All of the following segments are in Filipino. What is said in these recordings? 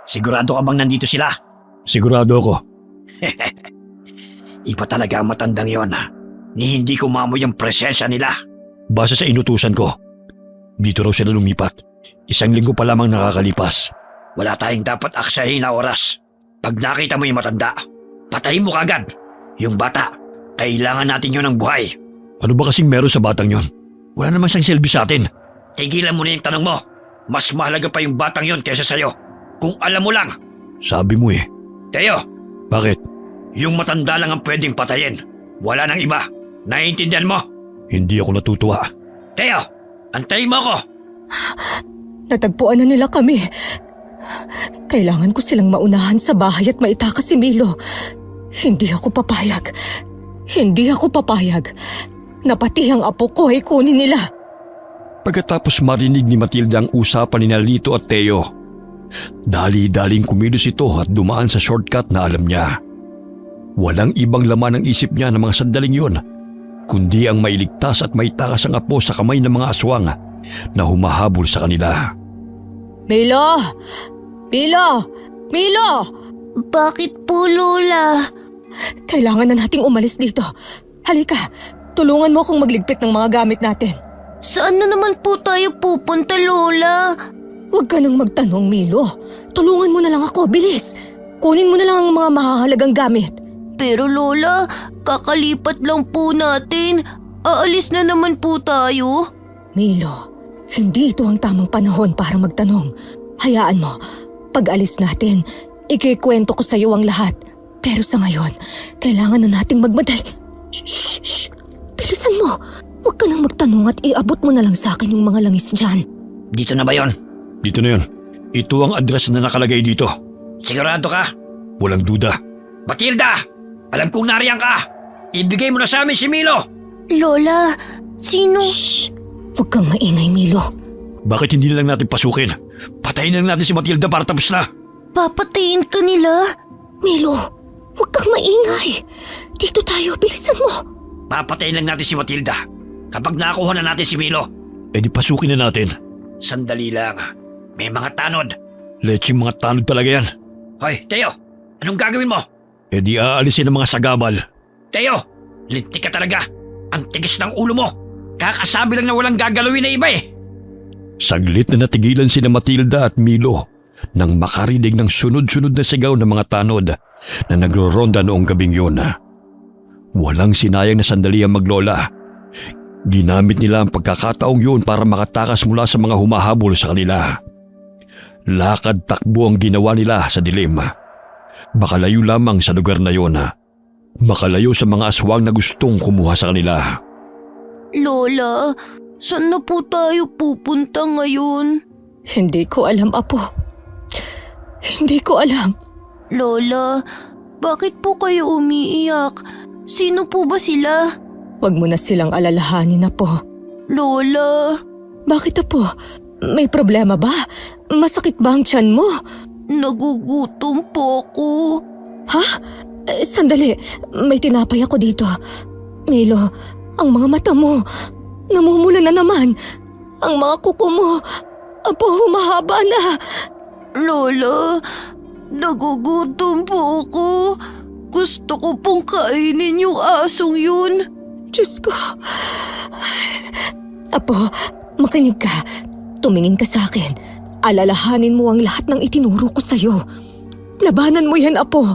Sigurado ka bang nandito sila? Sigurado ako. Iba talaga ang matandang yon. Ni hindi ko mamoy ang presensya nila. Base sa inutusan ko, dito raw sila lumipat. 1 linggo pa lamang nakakalipas. Wala tayong dapat aksahin na oras. Pag nakita mo yung matanda, patayin mo kagad. Yung bata, kailangan natin yon ng buhay. Ano ba kasing meron sa batang yon? Wala naman siyang silbi sa atin. Tigilan mo na yung tanong mo. Mas mahalaga pa yung batang yon kaysa sa'yo. Kung alam mo lang. Sabi mo eh. Teo, Bakit? yung matanda lang ang pwedeng patayin. Wala nang iba. Naiintindihan mo? Hindi ako natutuwa. Teo, antayin mo ako. Natagpuan na nila kami. Kailangan ko silang maunahan sa bahay at maitakas si Milo. Hindi ako papayag. Hindi ako papayag na pati ang apo ko ay kunin nila. Pagkatapos marinig ni Matilda ang usapan ni Lito at Teo, dali-daling kumilos ito at dumaan sa shortcut na alam niya. Walang ibang laman ang isip niya ng mga sandaling yun, kundi ang mailigtas at maitakas ang apo sa kamay ng mga aswang na humahabol sa kanila. Milo! Milo! Milo! Bakit po, Lola? Kailangan na nating umalis dito. Halika, tulungan mo akong magligpit ng mga gamit natin. Saan na naman po tayo pupunta, Lola? Huwag ka nang magtanong, Milo. Tulungan mo na lang ako, bilis. Kunin mo na lang ang mga mahahalagang gamit. Pero Lola, kakalipat lang po natin. Aalis na naman po tayo. Milo, hindi ito ang tamang panahon para magtanong. Hayaan mo, pag alis natin, ikikwento ko sa iyo ang lahat. Pero sa ngayon, kailangan na nating magmadali. Shh! Bilisan mo! Huwag ka nang magtanong at iabot mo na lang sa akin yung mga langis dyan. Dito na ba yon? Dito na yun. Ito ang address na nakalagay dito. Sigurado ka? Walang duda. Matilda! Alam kong nariyan ka! Ibigay mo na sa amin si Milo! Lola, sino? Shh! Huwag kang maingay, Milo. Bakit hindi na lang natin pasukin? Patayin na lang natin si Matilda para tapos na. Papatayin ka nila? Milo, huwag kang maingay. Dito tayo, bilisan mo. Papatayin lang natin si Matilda. Kapag nakuha na natin si Milo. E di pasukin na natin. Sandali lang. May mga tanod. Leching mga tanod talaga yan. Hoy, Teo! Anong gagawin mo? E di aalisin ang mga sagabal. Teo! Lintik ka talaga. Ang tigas ng ulo mo. Kakasabi lang na walang gagalawin na iba eh. Saglit na natigilan sina Matilda at Milo nang makarinig ng sunod-sunod na sigaw ng mga tanod na nagro-ronda noong gabing yun. Walang sinayang na sandali ang maglola. Ginamit nila ang pagkakataong yun para makatakas mula sa mga humahabol sa kanila. Lakad takbo ang ginawa nila sa dilim. Makalayo lamang sa lugar na yun. Makalayo sa mga aswang na gustong kumuha sa kanila. Lola, saan na po tayo pupunta ngayon? Hindi ko alam, Apo. Hindi ko alam. Lola, bakit po kayo umiiyak? Sino po ba sila? Huwag mo na silang alalahanin, Apo. Lola, Bakit, Apo? May problema ba? Masakit ba ang tiyan mo? nagugutom po ako. Ha? Sandali, may tinapay ako dito. Milo, ang mga mata mo, namumula na naman. Ang mga kuko mo, Apo, humahaba na. Lola, nagugutom po ako. Gusto ko pong kainin yung asong yun. Diyos ko. Apo, makinig ka. Tumingin ka sa akin. Alalahanin mo ang lahat ng itinuro ko sa'yo. Labanan mo yan, Apo.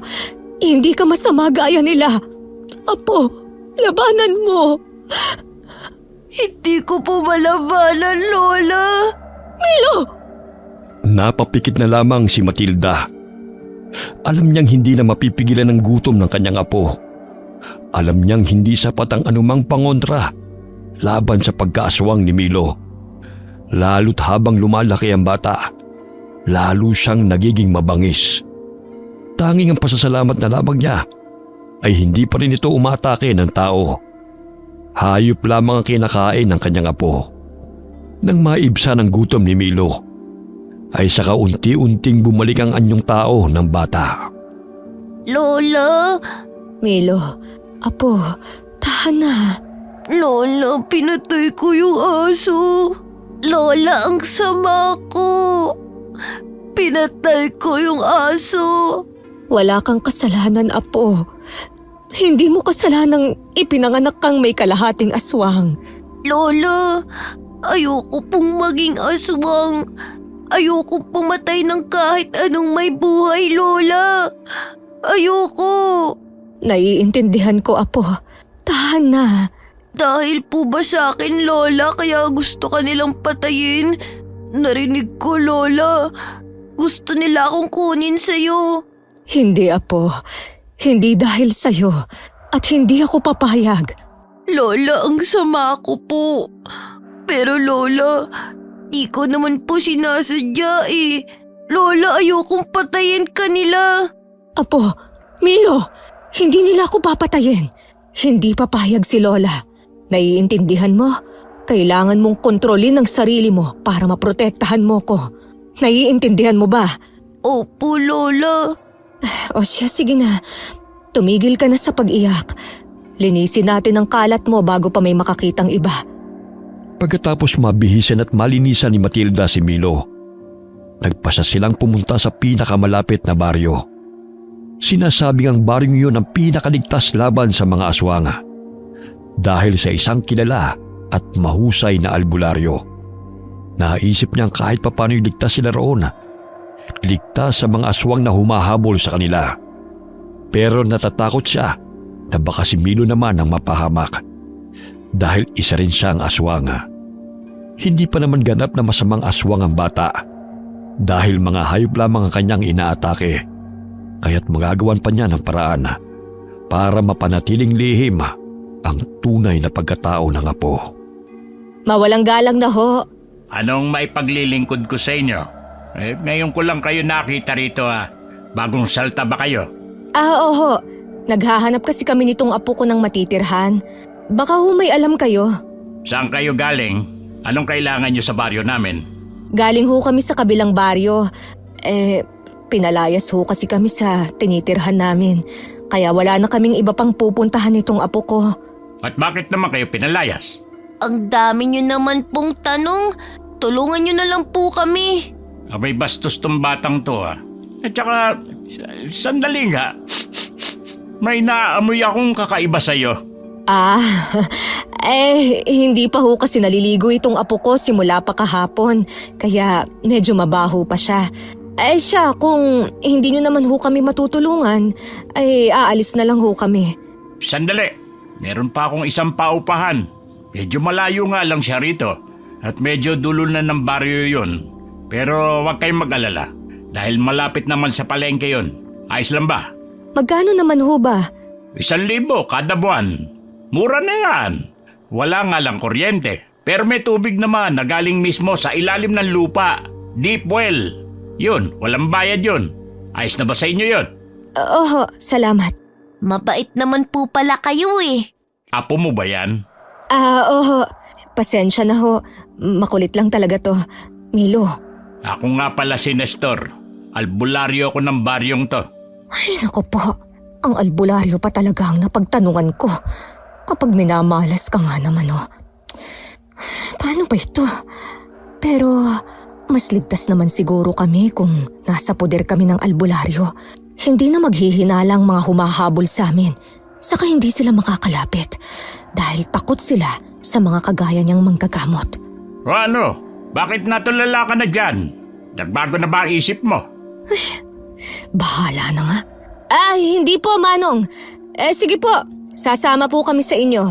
Hindi ka masama gaya nila. Apo, labanan mo. Hindi ko po malabanan, Lola. Milo! Napapikit na lamang si Matilda. Alam niyang hindi na mapipigilan ng gutom ng kanyang apo. Alam niyang hindi sapat ang anumang pangontra laban sa pagkaaswang ni Milo. Lalo't habang lumalaki ang bata, lalo siyang nagiging mabangis. Tanging ang pasasalamat na lamang niya ay hindi pa rin ito umatake ng tao. Hayop lamang ang kinakain ng kanyang apo. Nang maibsa ng gutom ni Milo, ay saka unti-unting bumalik ang anyong tao ng bata. Lola, Milo, Apo, tahan na. Lola, pinatay ko yung aso. Lola, ang sama ko. Pinatay ko yung aso. Wala kang kasalanan, Apo. Hindi mo kasalanang ipinanganak kang may kalahating aswang. Lola, ayoko pong maging aswang. Ayoko pumatay ng kahit anong may buhay, Lola. Ayoko. Naiintindihan ko, Apo. Tahan na. Dahil po ba sa akin, Lola, kaya gusto ka nilang patayin? Narinig ko, Lola. Gusto nila akong kunin sa'yo. Hindi, Apo. Hindi dahil sa'yo. At hindi ako papayag. Lola, ang sama ko po. Pero Lola, di ko naman po sinasadya eh. Lola, ayokong patayin kanila. Apo, Milo, hindi nila ako papatayin. Hindi papayag si Lola. Naiintindihan mo? Kailangan mong kontrolin ang sarili mo para maprotektahan mo ko. Naiintindihan mo ba? Opo, Lola. O siya, sige na. Tumigil ka na sa pag-iyak. Linisin natin ang kalat mo bago pa may makakitang iba. Pagkatapos mabihisan at malinisan ni Matilda si Milo, nagpasa silang pumunta sa pinakamalapit na baryo. Sinasabing ang baryong yun ang pinakaligtas laban sa mga aswang dahil sa isang kilala at mahusay na albularyo. Naisip niyang kahit papano'y ligtas sila roon. Ligtas sa mga aswang na humahabol sa kanila. Pero natatakot siya na baka si Milo naman ang mapahamak dahil isa rin siyang aswang. Hindi pa naman ganap na masamang aswang ang bata dahil mga hayop lamang ang kanyang inaatake, kaya't magagawan pa niya ng paraan para mapanatiling lihim ang tunay na pagkatao ng apo. Mawalang galang na ho. Anong maipaglilingkod ko sa inyo? Ngayon ko lang kayo nakita rito Bagong salta ba kayo? Oo. Naghahanap kasi kami nitong apo ko ng matitirhan. Baka ho may alam kayo. Saan kayo galing? Anong kailangan nyo sa baryo namin? Galing ho kami sa kabilang baryo. Pinalayas ho kasi kami sa tinitirhan namin. Kaya wala na kaming iba pang pupuntahan nitong apo ko. At bakit naman kayo pinalayas? Ang dami nyo naman pong tanong. Tulungan nyo na lang po kami. Abay bastos tong batang to At saka, sandali nga. May naamoy akong kakaiba sa'yo. Hindi pa ho kasi naliligo itong apo ko simula pa kahapon. Kaya medyo mabaho pa siya. Siya, kung hindi nyo naman ho kami matutulungan, aalis na lang ho kami. Sandali, meron pa akong isang paupahan. Medyo malayo nga lang siya rito. At medyo dulo na ng baryo yun. Pero huwag kayong mag-alala. Dahil malapit naman sa palengke yun. Ayos lang ba? Magkano naman ho ba? 1,000 kada buwan. Mura na yan. Wala nga lang kuryente. Pero may tubig naman na galing mismo sa ilalim ng lupa. Deep well. Yun, walang bayad yun. Ayos na ba sa inyo yun? Oo, salamat. Mabait naman po pala kayo eh. Apo mo ba yan? Oo. Pasensya na ho. Makulit lang talaga to. Milo. Ako nga pala si Nestor. Albularyo ko ng baryong to. Ay, naku po. Ang albularyo pa talaga ang napagtanungan ko. Kapag minamalas ka nga naman, Paano ba ito? Pero mas ligtas naman siguro kami kung nasa poder kami ng albularyo. Hindi na maghihinala ang mga humahabol sa amin. Saka hindi sila makakalapit dahil takot sila sa mga kagaya niyang manggagamot. O ano? Bakit natulala ka na dyan? Nagbago na ba ang isip mo? Bahala na nga. Hindi po, Manong. Sige po, sasama po kami sa inyo.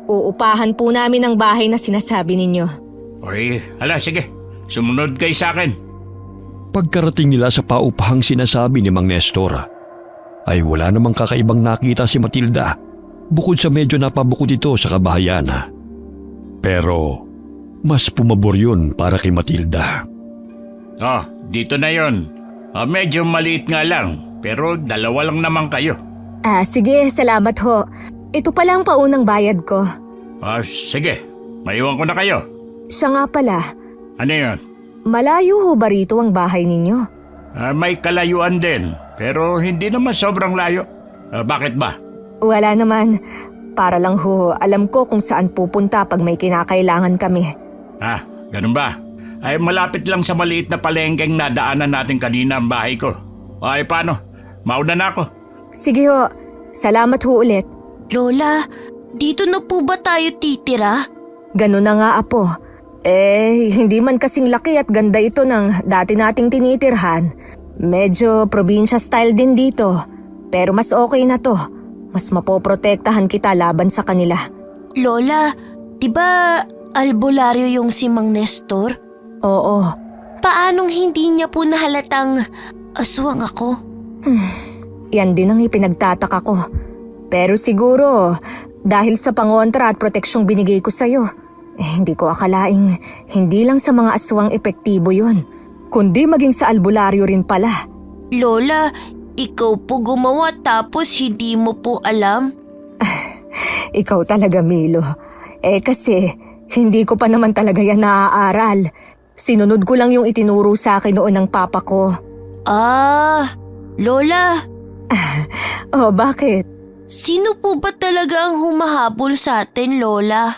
Uupahan po namin ang bahay na sinasabi ninyo. Oy, sige. Sumunod kayo sa akin. Pagkarating nila sa paupahang sinasabi ni Mang Nestor, ay wala namang kakaibang nakita si Matilda bukod sa medyo napabukod ito sa kabahayan. Pero mas pumabor yun para kay Matilda. Dito na yon. Medyo maliit nga lang, pero dalawa lang naman kayo. Sige, salamat ho. Ito pala ang paunang bayad ko. Sige. Maiwan ko na kayo. Siya nga pala, Ano yon? malayo ho ba rito ang bahay ninyo? May kalayuan din, pero hindi naman sobrang layo. Bakit ba? Wala naman. Para lang ho, alam ko kung saan pupunta pag may kinakailangan kami. Ganun ba? ay malapit lang sa maliit na palengkeng nadaanan natin kanina ang bahay ko. Ay paano? Mauna na ako. Sige ho, salamat ho ulit. Lola, dito na po ba tayo titira? Ganun na nga, apo. Hindi man kasing laki at ganda ito ng dati nating tinitirhan. Medyo probinsya style din dito. Pero mas okay na to. Mas mapoprotektahan kita laban sa kanila. Lola, di ba albularyo yung si Mang Nestor? Oo. Paanong hindi niya po nahalatang aswang ako? Yan din ang ipinagtataka ko. Pero siguro, dahil sa pangontra at proteksyong binigay ko sa'yo, hindi ko akalaing hindi lang sa mga aswang epektibo yun, kundi maging sa albularyo rin pala. Lola, ikaw po gumawa tapos hindi mo po alam? Ikaw talaga, Milo. Kasi, hindi ko pa naman talaga yan naaaral. Sinunod ko lang yung itinuro sa akin noon ng papa ko. Lola, Oh, bakit? sino po ba talaga ang humahabol sa atin, Lola?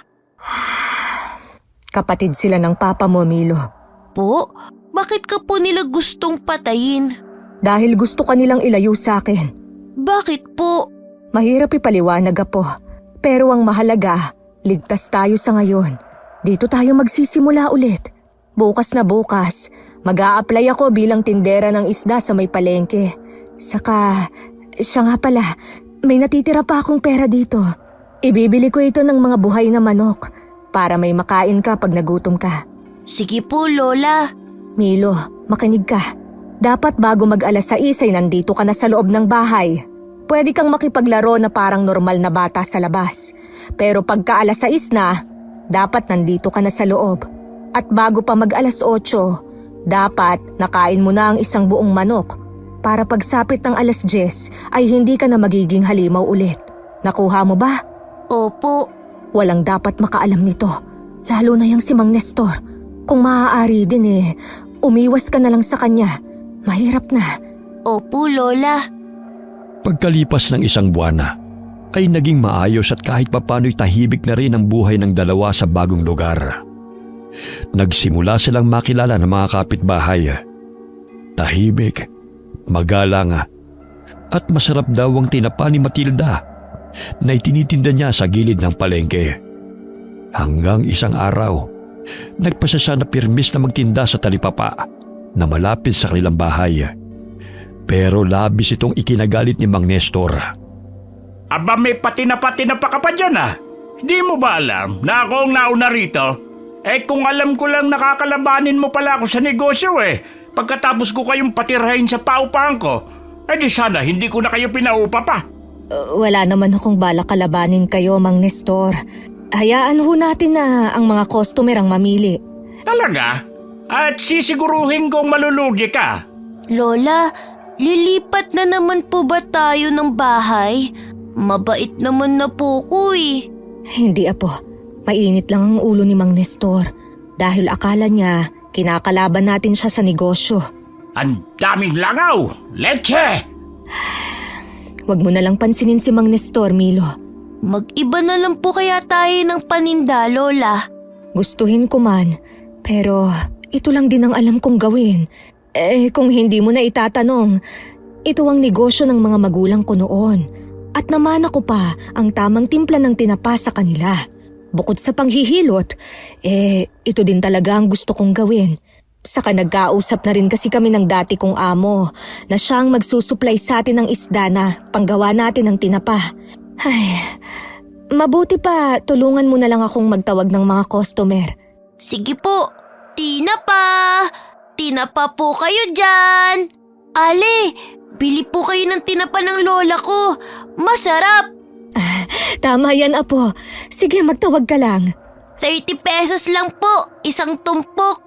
Kapatid sila ng papa mo, Milo. Po, bakit ka po nila gustong patayin? Dahil gusto ka nilang ilayo sa akin. Bakit po? Mahirap ipaliwanag, apo. Pero ang mahalaga, ligtas tayo sa ngayon. Dito tayo magsisimula ulit. Bukas na bukas, mag-a-apply ako bilang tindera ng isda sa may palengke. Saka, siya nga pala, may natitira pa akong pera dito. Ibibili ko ito ng mga buhay na manok para may makain ka pag nagutom ka. Sige po, Lola. Milo, makinig ka. Dapat bago mag-alas 6 ay nandito ka na sa loob ng bahay. Pwede kang makipaglaro na parang normal na bata sa labas. Pero pagka alas 6 na, dapat nandito ka na sa loob. At bago pa mag-alas 8, dapat nakain mo na ang isang buong manok para pagsapit ng alas 10 ay hindi ka na magiging halimaw ulit. Nakuha mo ba? Opo. Walang dapat makaalam nito, lalo na yung si Mang Nestor. Kung maaari din umiwas ka na lang sa kanya. Mahirap na. Opo, Lola. Pagkalipas ng isang buwan ay naging maayos at kahit papano'y tahimik na rin ang buhay ng dalawa sa bagong lugar. Nagsimula silang makilala ng mga kapitbahay. Tahimik, magalang, at masarap daw ang tinapa ni Matilda na itinitinda niya sa gilid ng palengke. Hanggang isang araw, nagpasya siya na pirmis na magtinda sa talipapa na malapit sa kanilang bahay. Pero labis itong ikinagalit ni Mang Nestor. Aba may patinapa ka pa dyan Hindi mo ba alam na ako ang nauna rito? Kung alam ko lang nakakalabanin mo pala ako sa negosyo Pagkatapos ko kayong patirahin sa paupahan ko, di sana hindi ko na kayo pinaupa pa. Wala naman akong balak kalabanin kayo, Mang Nestor. Hayaan ho natin na ang mga customer ang mamili. Talaga? At sisiguruhin kong malulugi ka. Lola, lilipat na naman po ba tayo ng bahay? Mabait naman na po ko Hindi, apo. Mainit lang ang ulo ni Mang Nestor dahil akala niya kinakalaban natin siya sa negosyo. Ang daming langaw! Leche! Huwag mo na lang pansinin si Mang Nestor, Milo. Mag-iba na lang po kaya tayo ng paninda, Lola. Gustuhin ko man, pero ito lang din ang alam kong gawin. Kung hindi mo na itatanong, ito ang negosyo ng mga magulang ko noon. At namana ko pa ang tamang timpla ng tinapa sa kanila. Bukod sa panghihilot, ito din talaga ang gusto kong gawin. Saka nagkausap na rin kasi kami ng dati kong amo na siya ang magsusupply sa atin ng isda na panggawa natin ng tinapa. Ay, mabuti pa tulungan mo na lang akong magtawag ng mga customer. Sige po, tinapa! Tinapa po kayo dyan! Ale, bili po kayo ng tinapa ng lola ko. Masarap! Tama yan, apo. Sige, magtawag ka lang. 30 pesos lang po, isang tumpok.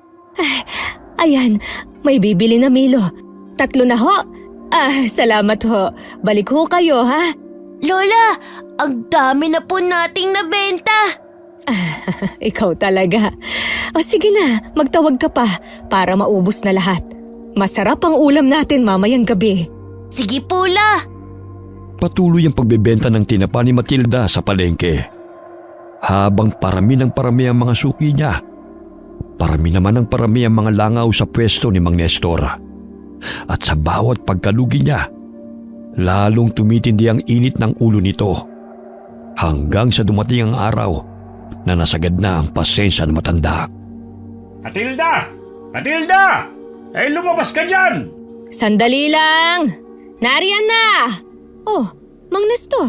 Ayan, may bibili na, Milo. 3 na ho. Salamat ho. Balik ho kayo, ha? Lola, ang dami na po nating nabenta. Ikaw talaga. O sige na, magtawag ka pa para maubos na lahat. Masarap ang ulam natin mamayang gabi. Sige po, La. Patuloy ang pagbebenta ng tinapa ni Matilda sa palengke. Habang parami ng parami ang mga suki niya, Parami naman ang parami ang mga langaw sa pwesto ni Mang Nestor. At sa bawat pagkalugi niya, lalong tumitindi ang init ng ulo nito hanggang sa dumating ang araw na nasagad na ang pasensya ng matanda. Matilda! Matilda! Eh, lumabas ka dyan! Sandali lang! Nariyan na! Oh, Mang Nestor,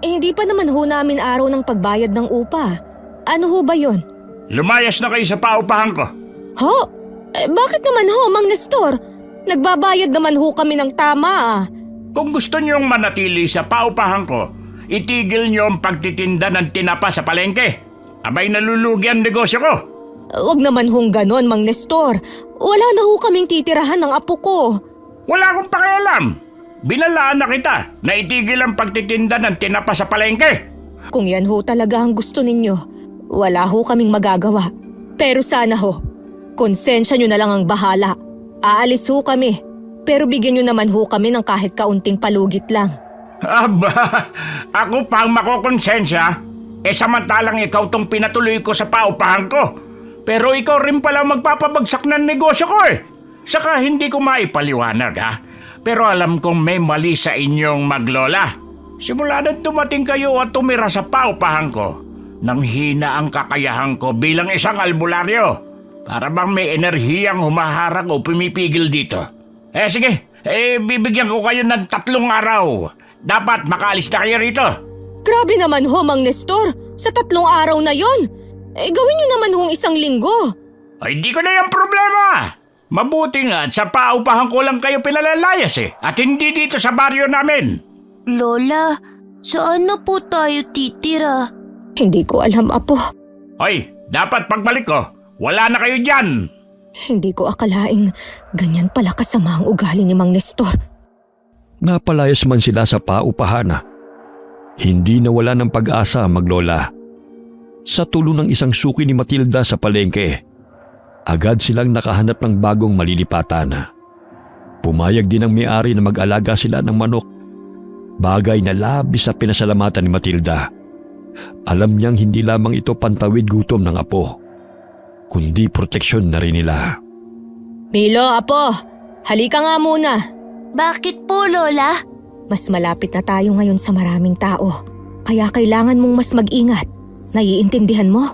hindi pa naman ho namin araw ng pagbayad ng upa. Ano ho ba yon? Lumayas na kayo sa paupahan ko. Ho? Bakit naman ho, Mang Nestor? Nagbabayad naman ho kami ng tama ah. Kung gusto niyong manatili sa paupahan ko, itigil niyo ang pagtitinda ng tinapa sa palengke. Abay nalulugi ang negosyo ko. Wag naman hong ganon, Mang Nestor. Wala na ho kaming titirahan ng apo ko. Wala akong pakialam. Binalaan na kita na itigil ang pagtitinda ng tinapa sa palengke. Kung yan ho talaga ang gusto ninyo, wala ho kaming magagawa. Pero sana ho, konsensya nyo na lang ang bahala. Aalis ho kami, pero bigyan nyo naman ho kami ng kahit kaunting palugit lang. Aba, ako pa ang makokonsensya. Samantalang ikaw tong pinatuloy ko sa paupahan ko. Pero ikaw rin pala magpapabagsak ng negosyo ko eh. Saka hindi ko maipaliwanag ha. Pero alam kong may mali sa inyong maglola. Simula nang tumating kayo at tumira sa paupahan ko, nang hina ang kakayahan ko bilang isang albularyo. Para bang may enerhiyang humaharang o pumipigil dito. Sige, bibigyan ko kayo ng 3 araw. Dapat makaalis na kayo rito. Grabe naman ho, Mang Nestor. Sa 3 araw na yon. Gawin nyo naman hong 1 linggo. Ay, di ko na yung problema. Mabuti nga at sa paupahan ko lang kayo pinalalayas at hindi dito sa baryo namin. Lola, saan na po tayo titira? Hindi ko alam, apo. Hoy, dapat pagbalik ko, wala na kayo dyan. Hindi ko akalaing ganyan pala kasama ang ugali ni Mang Nestor. Napalayas man sila sa paupahan. Hindi nawala ng pag-asa maglola. Sa tulong ng isang suki ni Matilda sa palengke, agad silang nakahanap ng bagong malilipatan. Pumayag din ang may-ari na mag-alaga sila ng manok. Bagay na labis na pinasalamatan ni Matilda. Alam niyang hindi lamang ito pantawid gutom ng apo, kundi proteksyon na rin nila. Milo, apo, halika nga muna. Bakit po, Lola? Mas malapit na tayo ngayon sa maraming tao, kaya kailangan mong mas mag-ingat. Naiintindihan mo?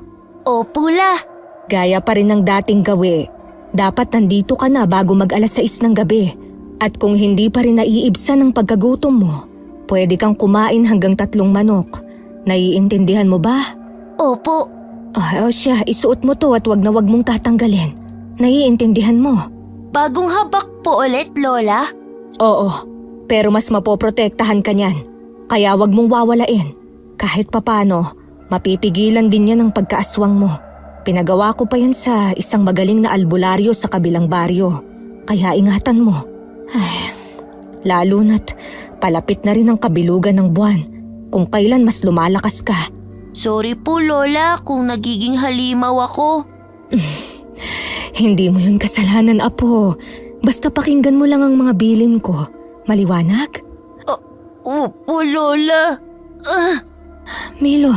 Opo, La. Gaya pa rin ng dating gawi. Dapat nandito ka na bago mag-alas 6 ng gabi. At kung hindi pa rin naiibsan ang pagkagutom mo, pwede kang kumain hanggang 3 manok. Naiintindihan mo ba? Opo. O siya, isuot mo to at wag na wag mong tatanggalin. Naiintindihan mo? Bagong habak po ulit, Lola? Oo, pero mas mapoprotektahan ka niyan. Kaya wag mong wawalain. Kahit papano, mapipigilan din yan ang pagkaaswang mo. Pinagawa ko pa yan sa isang magaling na albularyo sa kabilang baryo. Kaya ingatan mo. Ay, lalo na't palapit na rin ang kabilugan ng buwan. Kung kailan mas lumalakas ka. Sorry po, Lola, kung nagiging halimaw ako. Hindi mo yun kasalanan, apo. Basta pakinggan mo lang ang mga bilin ko. Maliwanag? Opo, Lola. Milo,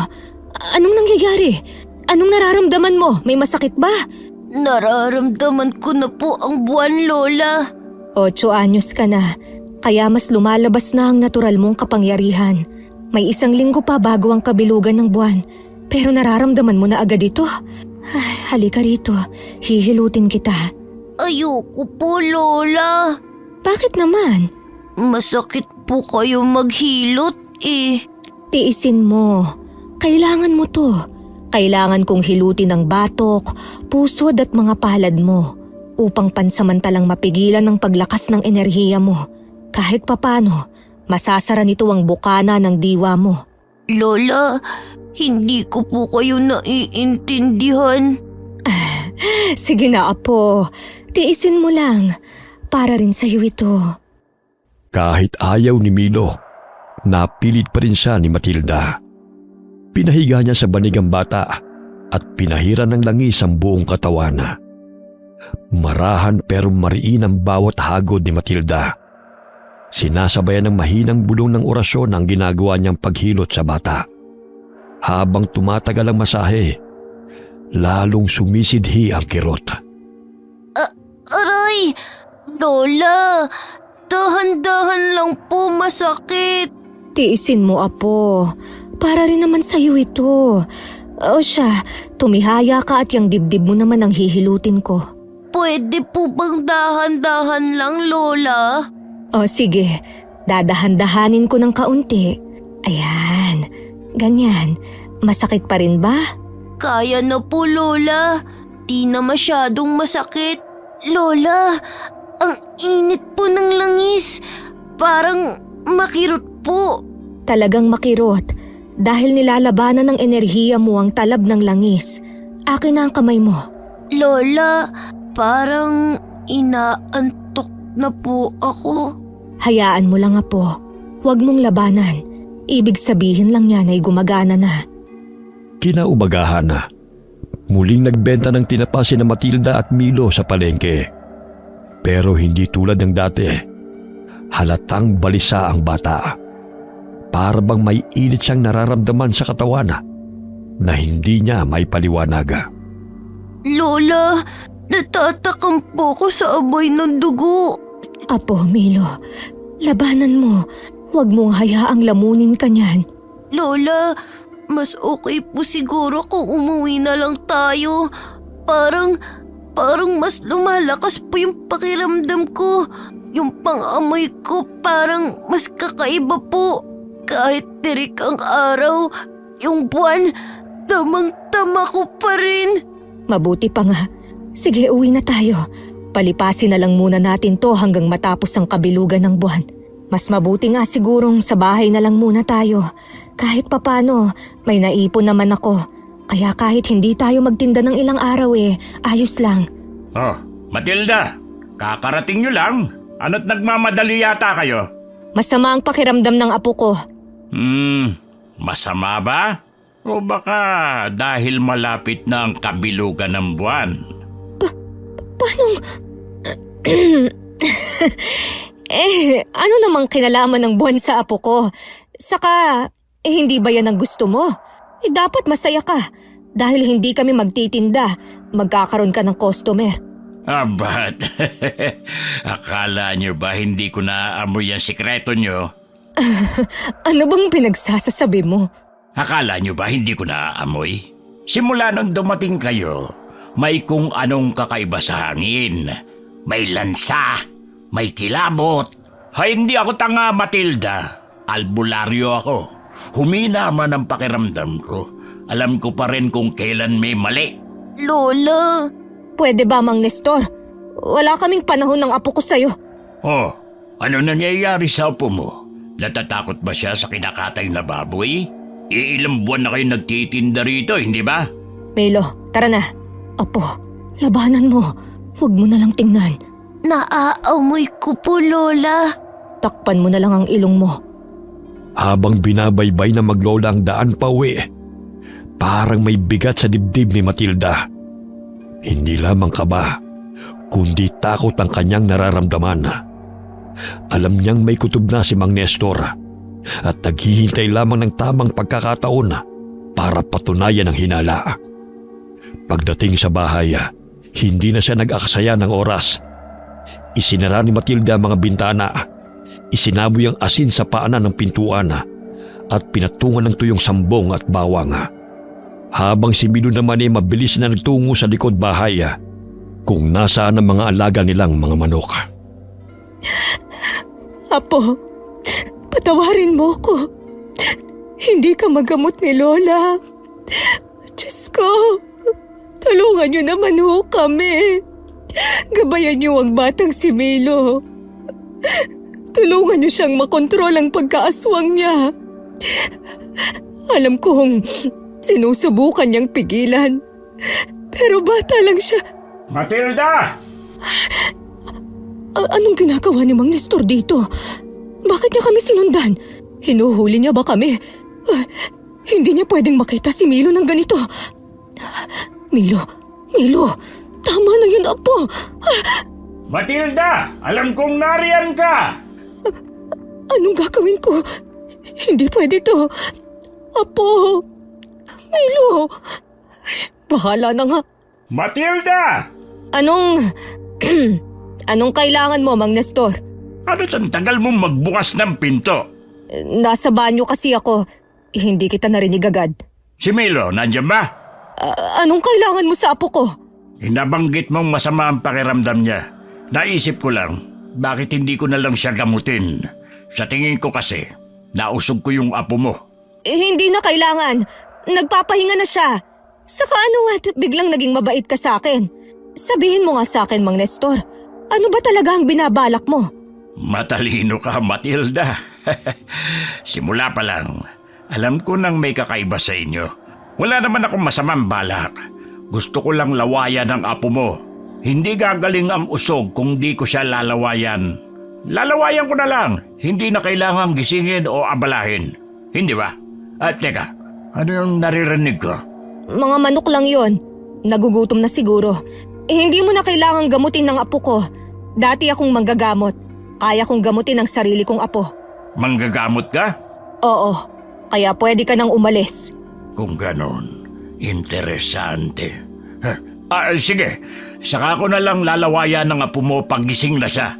anong nangyayari? Anong nararamdaman mo? May masakit ba? Nararamdaman ko na po ang buwan, Lola. 8 anyos ka na, kaya mas lumalabas na ang natural mong kapangyarihan. May 1 linggo pa bago ang kabilugan ng buwan, pero nararamdaman mo na agad ito. Ay, halika rito, hihilutin kita. Ayoko po, Lola. Bakit naman? Masakit po kayo maghilot eh. Tiisin mo. Kailangan mo to. Kailangan kong hilutin ang batok, pusod at mga palad mo upang pansamantalang mapigilan ang paglakas ng enerhiya mo. Kahit papano, masasara nito ang bukana ng diwa mo. Lola, hindi ko po kayo naiintindihan. Sige na, apo. Tiisin mo lang. Para rin sa'yo ito. Kahit ayaw ni Milo, napilit pa rin siya ni Matilda. Pinahiga niya sa banig ang bata at pinahiran ng langis ang buong katawan. Marahan pero mariin ang bawat hagod ni Matilda. Sinasabayan ng mahinang bulong ng orasyon ang ginagawa niyang paghilot sa bata. Habang tumatagal ang masahe, lalong sumisidhi ang kirot. Aray! Lola! Dahan-dahan lang po, masakit. Tiisin mo, Apo. Para rin naman sa'yo ito. O siya, tumihaya ka at yung dibdib mo naman ang hihilutin ko. Pwede po bang dahan-dahan lang, Lola? O sige, dadahan-dahanin ko ng kaunti. Ayan, ganyan. Masakit pa rin ba? Kaya na po, Lola. Di na masyadong masakit. Lola, ang init po ng langis. Parang makirot po. Talagang makirot. Dahil nilalabanan ng enerhiya mo ang talab ng langis. Akin na ang kamay mo. Lola, parang inaantok na po ako. Hayaan mo lang, Apo. Huwag mong labanan. Ibig sabihin lang yan ay gumagana na. Kinaumagahan na. Muling nagbenta ng tinapa sina Matilda at Milo sa palengke. Pero hindi tulad ng dati. Halatang balisa ang bata. Para bang may init siyang nararamdaman sa katawan na hindi niya may paliwanag. Lola, natatakam po ko sa amoy ng dugo. Apo, Milo, labanan mo. Huwag mong hayaang lamunin ka niyan. Lola, mas okay po siguro kung umuwi na lang tayo. Parang mas lumalakas po yung pakiramdam ko. Yung pang-amoy ko parang mas kakaiba po. Kahit tirik ang araw, yung buwan, tamang-tama ko pa rin. Mabuti pa nga. Sige, uwi na tayo. Palipasin na lang muna natin to hanggang matapos ang kabilugan ng buwan. Mas mabuti nga sigurong sa bahay na lang muna tayo. Kahit papano, may naipon naman ako. Kaya kahit hindi tayo magtinda ng ilang araw ayos lang. Oh, Matilda, kakarating nyo lang. Ano't nagmamadali yata kayo? Masama ang pakiramdam ng apo ko. Masama ba? O baka dahil malapit na ang kabilugan ng buwan? Paanong... ano namang kinalaman ng buwan sa apo ko? Saka, hindi ba yan ang gusto mo? Dapat masaya ka. Dahil hindi kami magtitinda, magkakaroon ka ng customer. Ba't? Akala nyo ba hindi ko naaamoy ang sikreto nyo? Ano bang pinagsasasabi mo? Akala nyo ba hindi ko naaamoy? Simula nang dumating kayo, may kung anong kakaiba sa hangin. May lansa, may kilabot. Hindi ako tanga, Matilda. Albularyo ako. Humina man ang pakiramdam ko. Alam ko pa rin kung kailan may mali. Lola, Pwede ba, Mang Nestor? Wala kaming panahon ng apo ko sa'yo. Oh, ano nangyayari sa apo mo? Natatakot ba siya sa kinakatay na baboy? Ilang buwan na kayo nagtitinda rito, hindi ba? Milo, tara na. Apo, labanan mo. Huwag mo na lang tingnan. naaamoy ko po, Lola. Takpan mo na lang ang ilong mo. Habang binabaybay na maglola ang daan pa uwi, parang may bigat sa dibdib ni Matilda. Hindi lamang kaba, kundi takot ang kanyang nararamdaman. Alam niyang may kutob na si Mang Nestor at naghihintay lamang ng tamang pagkakataon para patunayan ang hinala. Pagdating sa bahay, hindi na siya nag-aksaya ng oras. Isinara ni Matilda ang mga bintana, isinaboy ang asin sa paanan ng pintuan at pinatungan ng tuyong sambong at bawang. Habang si Milo naman ay mabilis na nagtungo sa likod bahay kung nasaan ang mga alaga nilang mga manok. Apo, patawarin mo ko. Hindi ka magamot ni Lola. Diyos ko, tulungan niyo naman ho kami. Gabayan niyo ang batang si Milo. Tulungan niyo siyang makontrol ang pagkaaswang niya. Alam kong sinusubukan niyang pigilan. Pero bata lang siya. Matilda! Anong ginagawa ni Mang Nestor dito? Bakit niya kami sinundan? Hinuhuli niya ba kami? Hindi niya pwedeng makita si Milo ng ganito. Milo, tama na yun, Apo. Matilda! Alam kong nariyan ka! Anong gagawin ko? Hindi pwede to. Apo, Milo, Bahala na nga. Matilda! Anong... Anong kailangan mo, Mang Nestor? Ano ang tagal mong magbukas ng pinto? Nasa banyo kasi ako. Hindi kita narinig agad. Si Milo, nandyan ba? Anong kailangan mo sa apo ko? Hinabanggit mong masama ang pakiramdam niya. Naisip ko lang, bakit hindi ko na lang siya gamutin? Sa tingin ko kasi, nausog ko yung apo mo. Hindi na kailangan. Nagpapahinga na siya. Saka ano at biglang naging mabait ka sa akin? Sabihin mo nga sa akin, Mang Nestor. Ano ba talaga ang binabalak mo? Matalino ka, Matilda. Simula pa lang, alam ko nang may kakaiba sa inyo. Wala naman akong masamang balak. Gusto ko lang lawayan ang apo mo. Hindi gagaling ang usog kung di ko siya lalawayan. Lalawayan ko na lang. Hindi na kailangang gisingin o abalahin. Hindi ba? At teka, ano yung naririnig ko? Mga manok lang yon. Nagugutom na siguro. Hindi mo na kailangang gamutin ng apo ko. Dati akong manggagamot. Kaya kong gamutin ang sarili kong apo. Manggagamot ka? Oo, kaya pwede ka nang umalis. Kung ganon, interesante. Sige, saka ko na lang lalawayan ng apo mo pag gising na siya.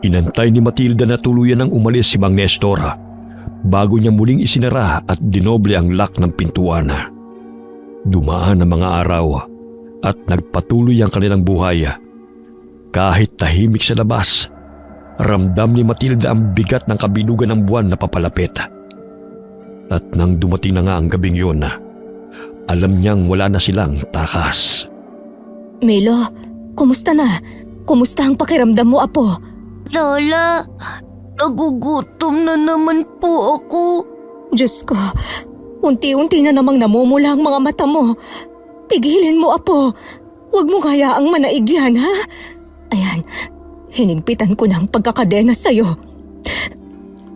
Inantay ni Matilda na tuluyan ng umalis si Mang Nestor bago niya muling isinara at dinoble ang lock ng pintuan. Dumaan ang mga araw at nagpatuloy ang kanilang buhay. Kahit tahimik sa labas, ramdam ni Matilda ang bigat ng kabilugan ng buwan na papalapit. At nang dumating na nga ang gabing yun, alam niyang wala na silang takas. Milo, kumusta na? Kumusta ang pakiramdam mo, apo? Lola, nagugutom na naman po ako. Diyos ko, unti-unti na namang namumula ang mga mata mo. Pigilin mo, apo. Huwag mo hayaang manaig yan, ha? Ayan, hinigpitan ko na ang pagkakadena sa'yo.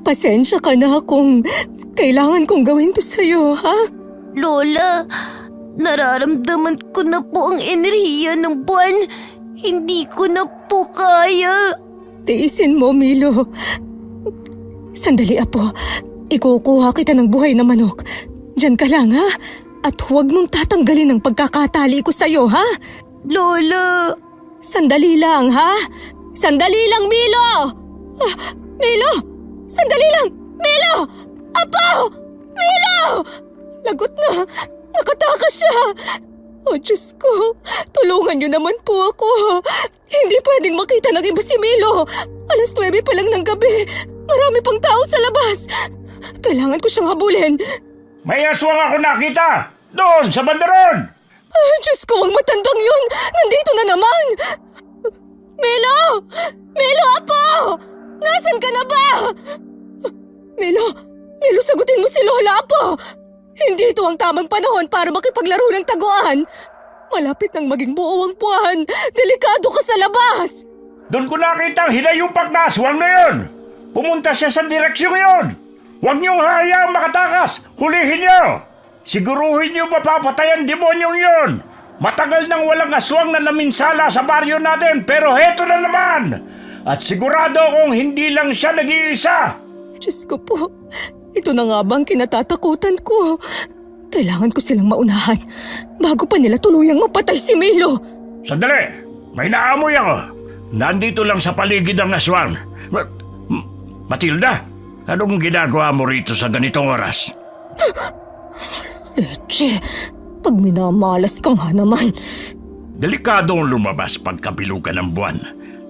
Pasensya ka na kung kailangan kong gawin to sa'yo, ha? Lola, nararamdaman ko na po ang enerhiya ng buwan. Hindi ko na po kaya. Tiisin mo, Milo. Sandali, apo. Ikukuha kita ng buhay na manok. Diyan ka lang, ha? At huwag mong tatanggalin ang pagkakatali ko sa'yo, ha? Lola, Sandali lang, ha? Sandali lang, Milo! Milo! Sandali lang! Milo! Apo! Milo! Lagot na! Nakatakas siya! Oh, Diyos ko! Tulungan niyo naman po ako! Hindi pwedeng makita ng iba si Milo! 9:00 pa lang ng gabi! Marami pang tao sa labas! Kailangan ko siyang habulin! May aswang ako nakita! Doon, sa bandaron! Diyos ko, ang matandang yun! Nandito na naman! Milo! Milo, apo! Nasaan ka na ba? Milo! Milo, sagutin mo si Lola, apo! Hindi ito ang tamang panahon para makipaglaro ng taguan. Malapit nang maging buo ang buwan. Delikado ka sa labas! Doon ko nakita ang hinayupak na aswang na yun! Pumunta siya sa direksyon yun! Huwag niyong hayaang makatakas! Hulihin niyo! Siguruhin niyo mapapatay ang demonyong yun! Matagal nang walang aswang na naminsala sa baryo natin, pero heto na naman! At sigurado kung hindi lang siya nag-iisa! Diyos ko po, ito na nga bang kinatatakutan ko? Kailangan ko silang maunahan bago pa nila tuluyang mapatay si Milo. Sandali! May naamoy ako! Nandito lang sa paligid ang aswang. Matilda, anong ginagawa mo rito sa ganitong oras? Leche, pag minamalas ka nga naman. Delikadong lumabas pagkabilugan ng buwan.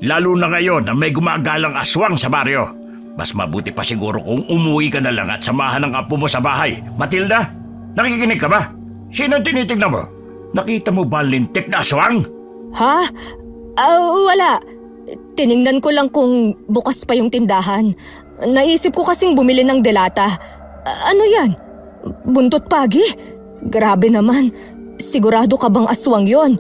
Lalo na ngayon na may gumagalang aswang sa baryo. Mas mabuti pa siguro kung umuwi ka na lang at samahan ng apo mo sa bahay. Matilda, nakikinig ka ba? Sino ang tinitignan mo? Nakita mo ba ang lintik na aswang? Ha? Wala. Tiningnan ko lang kung bukas pa yung tindahan. Naisip ko kasing bumili ng delata. Ano yan? Buntot pagi? Grabe naman. Sigurado ka bang aswang yon?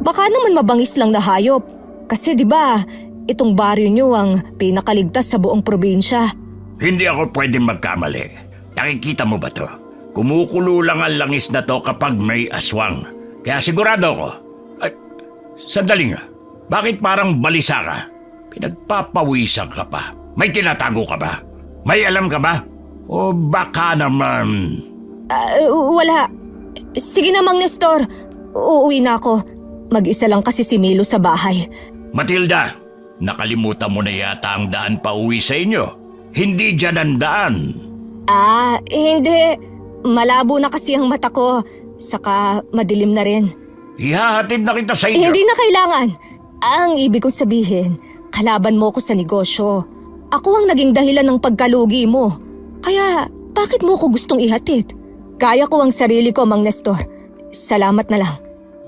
Baka naman mabangis lang na hayop. Kasi di ba, itong baryo nyo ang pinakaligtas sa buong probinsya. Hindi ako pwedeng magkamali. Nakikita mo ba to? Kumukulo lang ang langis na to kapag may aswang. Kaya sigurado ako. Ay, sandali nga. Bakit parang balisa ka? Pinagpapawisan ka pa. May tinatago ka ba? May alam ka ba? O baka naman... Wala. Sige na, Mang Nestor. Uuwi na ako. Mag-isa lang kasi si Milo sa bahay. Matilda, nakalimutan mo na yata ang daan pa uwi sa inyo. Hindi dyan ang daan. Hindi. Malabo na kasi ang mata ko. Saka madilim na rin. Ihahatid na kita sa inyo. Hindi na kailangan. Ang ibig kong sabihin, kalaban mo ko sa negosyo. Ako ang naging dahilan ng pagkalugi mo. Kaya, bakit mo ko gustong ihatid? Kaya ko ang sarili ko, Mang Nestor. Salamat na lang.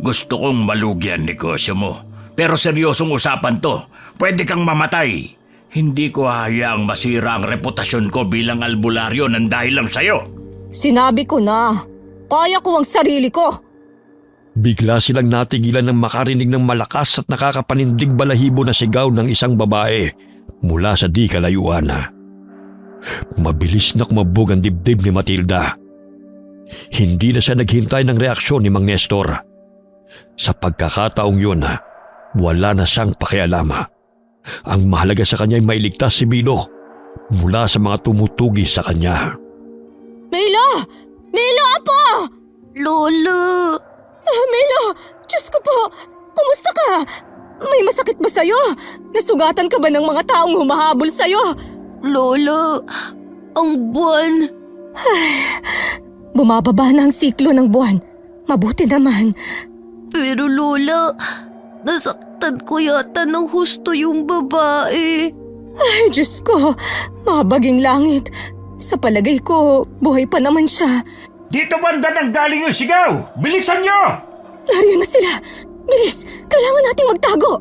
Gusto kong malugi ang negosyo mo. Pero seryosong usapan to. Pwede kang mamatay. Hindi ko hayaang masira ang reputasyon ko bilang albularyo ng dahil lang sa'yo. Sinabi ko na. Kaya ko ang sarili ko. Bigla silang natigilan ng makarinig ng malakas at nakakapanindig balahibo na sigaw ng isang babae mula sa di kalayuan. Mabilis na kumabog ang dibdib ni Matilda. Hindi na siya naghintay ng reaksyon ni Mang Nestor. Sa pagkakataong yun, wala na siyang pakialama. Ang mahalaga sa kanya ay mailigtas si Milo mula sa mga tumutugi sa kanya. Milo! Milo, apo! Lola! Milo! Diyos ko po! Kumusta ka? May masakit ba sa'yo? Nasugatan ka ba ng mga taong humahabol sa'yo? Lola! Ang buwan! Bumababa na ang siklo ng buwan. Mabuti naman. Pero Lola, nasaktan ko yata ng husto yung babae. Ay, Diyos ko. Mabaging langit. Sa palagay ko, buhay pa naman siya. Dito banda nang galing yung sigaw! Bilisan nyo! Nariyan na sila. Bilis, kailangan nating magtago.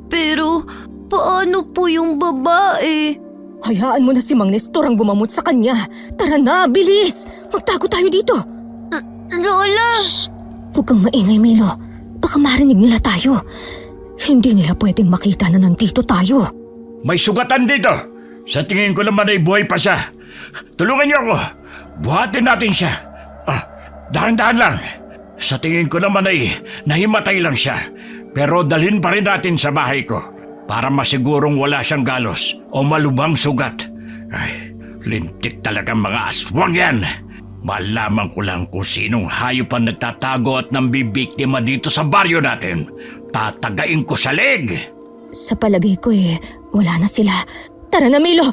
Pero paano po yung babae? Hayaan mo na si Mang Nestor ang gumamot sa kanya. Tara na, bilis. Magtago tayo dito. Lola! Huwag kang maingay, Milo. Baka marinig nila tayo. Hindi nila pwedeng makita na nandito tayo. May sugatan dito. Sa tingin ko naman ay buhay pa siya. Tulungan niyo ako. Buhatin natin siya. Dahan-dahan lang. Sa tingin ko naman ay nahimatay lang siya. Pero dalhin pa rin natin sa bahay ko para masigurong wala siyang galos o malubhang sugat. Ay, lintik talagang mga aswang yan. Malaman ko lang kung sinong hayop ang nagtatago at nambibiktima dito sa baryo natin. Tatagain ko sa leg. Sa palagay ko wala na sila. Tara na, Milo.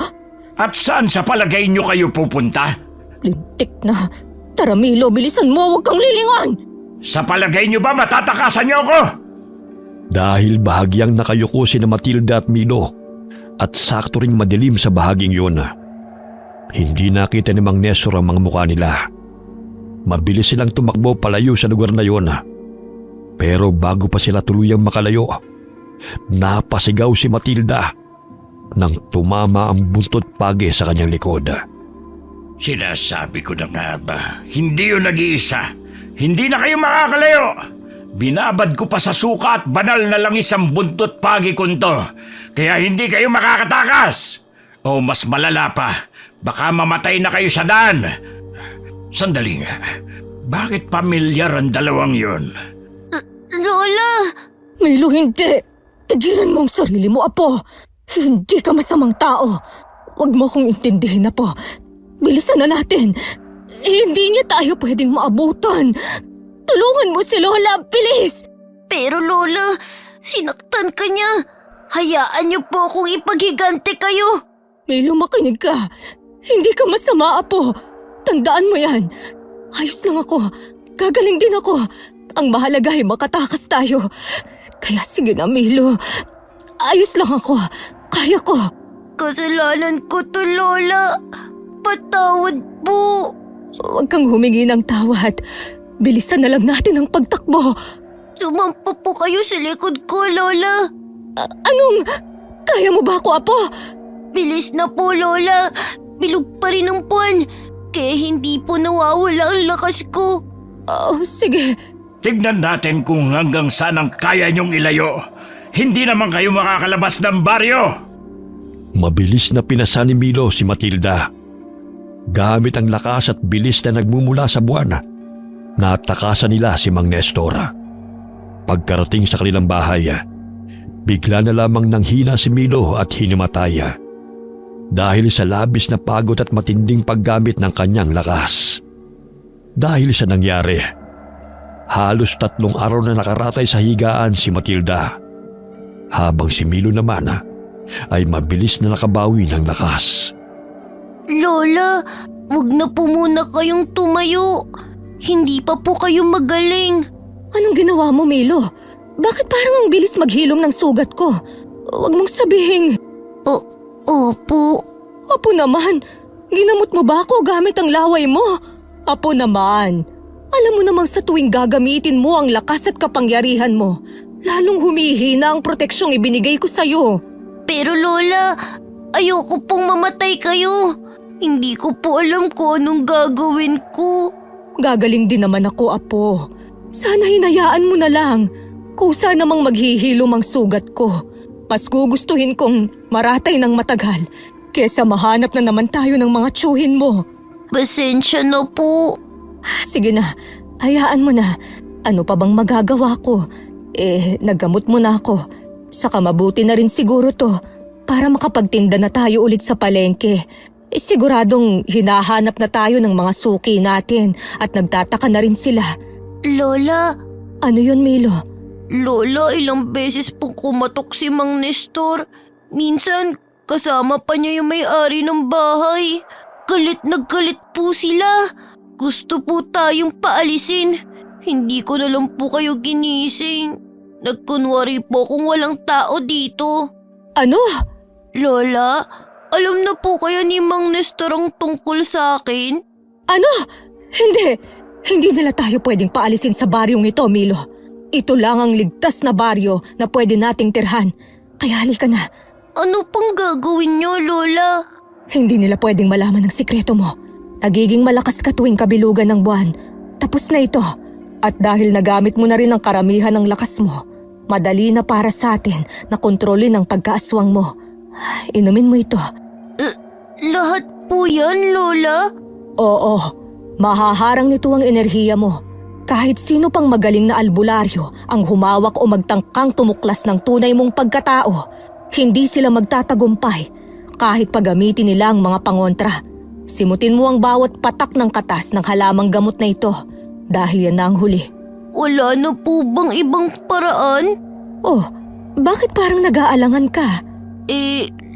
At saan sa palagay niyo kayo pupunta? Lintik na. Tara, Milo, bilisan mo. Huwag kang lilingon. Sa palagay niyo ba matatakasan niyo ako? Dahil bahagyang nakayuko si na Matilda at Milo at sakto ring madilim sa bahaging yun. Hindi nakita ni Mang Nestor ang mga mukha nila. Mabilis silang tumakbo palayo sa lugar na yun. Pero bago pa sila tuluyang makalayo, napasigaw si Matilda nang tumama ang buntot pagi sa kanyang likod. Sinasabi ko na nga ba, hindi yun nag-iisa. Hindi na kayo makakalayo. Binabad ko pa sa suka at banal na langis ang buntot pagi kunto. Kaya hindi kayo makakatakas. O mas malala pa, baka mamatay na kayo sa daan. Sandali nga, bakit pamilyar ang dalawang yun? Lola! Milo, hindi. Tigilan mo ang sarili mo, Apo. Hindi ka masamang tao. Huwag mo kong intindihin, Apo. Bilisan na natin. Hindi niya tayo pwedeng maabutan. Tulungan mo si Lola, bilis! Pero Lola, sinaktan ka niya. Hayaan niyo po akong ipaghigante kayo. Milo, makinig ka. Hindi ka masama, Apo. Tandaan mo yan. Ayos lang ako. Gagaling din ako. Ang mahalaga ay makatakas tayo. Kaya sige na, Milo. Ayos lang ako. Kaya ko. Kasalanan ko to, Lola. Patawad po. Huwag kang humingi ng tawad. Bilisan na lang natin ang pagtakbo. Sumampa po kayo sa likod ko, Lola. Anong? Kaya mo ba ako, Apo? Bilis na po, Lola. Bilog pa rin ang buwan. Kaya hindi po nawawala ang lakas ko. Oh, sige. Tignan natin kung hanggang saan ang kaya niyong ilayo. Hindi naman kayo makakalabas ng baryo. Mabilis na pinasa ni Milo si Matilda. Gamit ang lakas at bilis na nagmumula sa buwan, natakasan nila si Mang Nestor. Pagkarating sa kanilang bahay, bigla na lamang nanghina si Milo at hinimatay. Dahil sa labis na pagod at matinding paggamit ng kanyang lakas. Dahil sa nangyari, Halos 3 araw na nakaratay sa higaan si Matilda. Habang si Milo naman ay mabilis na nakabawi ng lakas. Lola, wag na po muna kayong tumayo. Hindi pa po kayo magaling. Anong ginawa mo, Milo? Bakit parang ang bilis maghilom ng sugat ko? Huwag mong sabihin. Opo. Apo naman, ginamot mo ba ako gamit ang laway mo? Apo naman, alam mo namang sa tuwing gagamitin mo ang lakas at kapangyarihan mo, lalong humihina ang proteksyong ibinigay ko sa'yo. Pero Lola, ayoko pong mamatay kayo. Hindi ko po alam kung anong gagawin ko. Gagaling din naman ako, Apo. Sana hinayaan mo na lang. Kusa namang maghihilom ang sugat ko. Mas gugustuhin kong maratay ng matagal kesa mahanap na naman tayo ng mga tsuhin mo. Pasensya na po. Sige na, hayaan mo na. Ano pa bang magagawa ko? Naggamot mo na ako. Saka mabuti na rin siguro to para makapagtinda na tayo ulit sa palengke. Siguradong hinahanap na tayo ng mga suki natin at nagtataka na rin sila. Lola, Ano yun, Milo? Lola, ilang beses pong kumatok si Mang Nestor. Minsan, kasama pa niya yung may-ari ng bahay. Galit na galit po sila. Gusto po tayong paalisin. Hindi ko na lang po kayo ginising. Nagkunwari po kung walang tao dito. Ano? Lola, alam na po kaya ni Mang Nestor ang tungkol sa akin? Ano? Hindi nila tayo pwedeng paalisin sa baryong ito, Milo. Ito lang ang ligtas na baryo na pwede nating tirhan. Kaya halika na. Ano pang gagawin niyo, Lola? Hindi nila pwedeng malaman ang sikreto mo. Nagiging malakas ka tuwing kabilugan ng buwan. Tapos na ito. At dahil nagamit mo na rin ang karamihan ng lakas mo, madali na para sa atin na kontrolin ang pagkaaswang mo. Inumin mo ito. Lahat po yan, Lola? Oo, mahaharang nito ang enerhiya mo. Kahit sino pang magaling na albularyo ang humawak o magtangkang tumuklas ng tunay mong pagkatao, hindi sila magtatagumpay kahit pagamitin nila ang mga pangontra. Simutin mo ang bawat patak ng katas ng halamang gamot na ito dahil yan na ang huli. Wala na po bang ibang paraan? Oh, bakit parang nag-aalangan ka?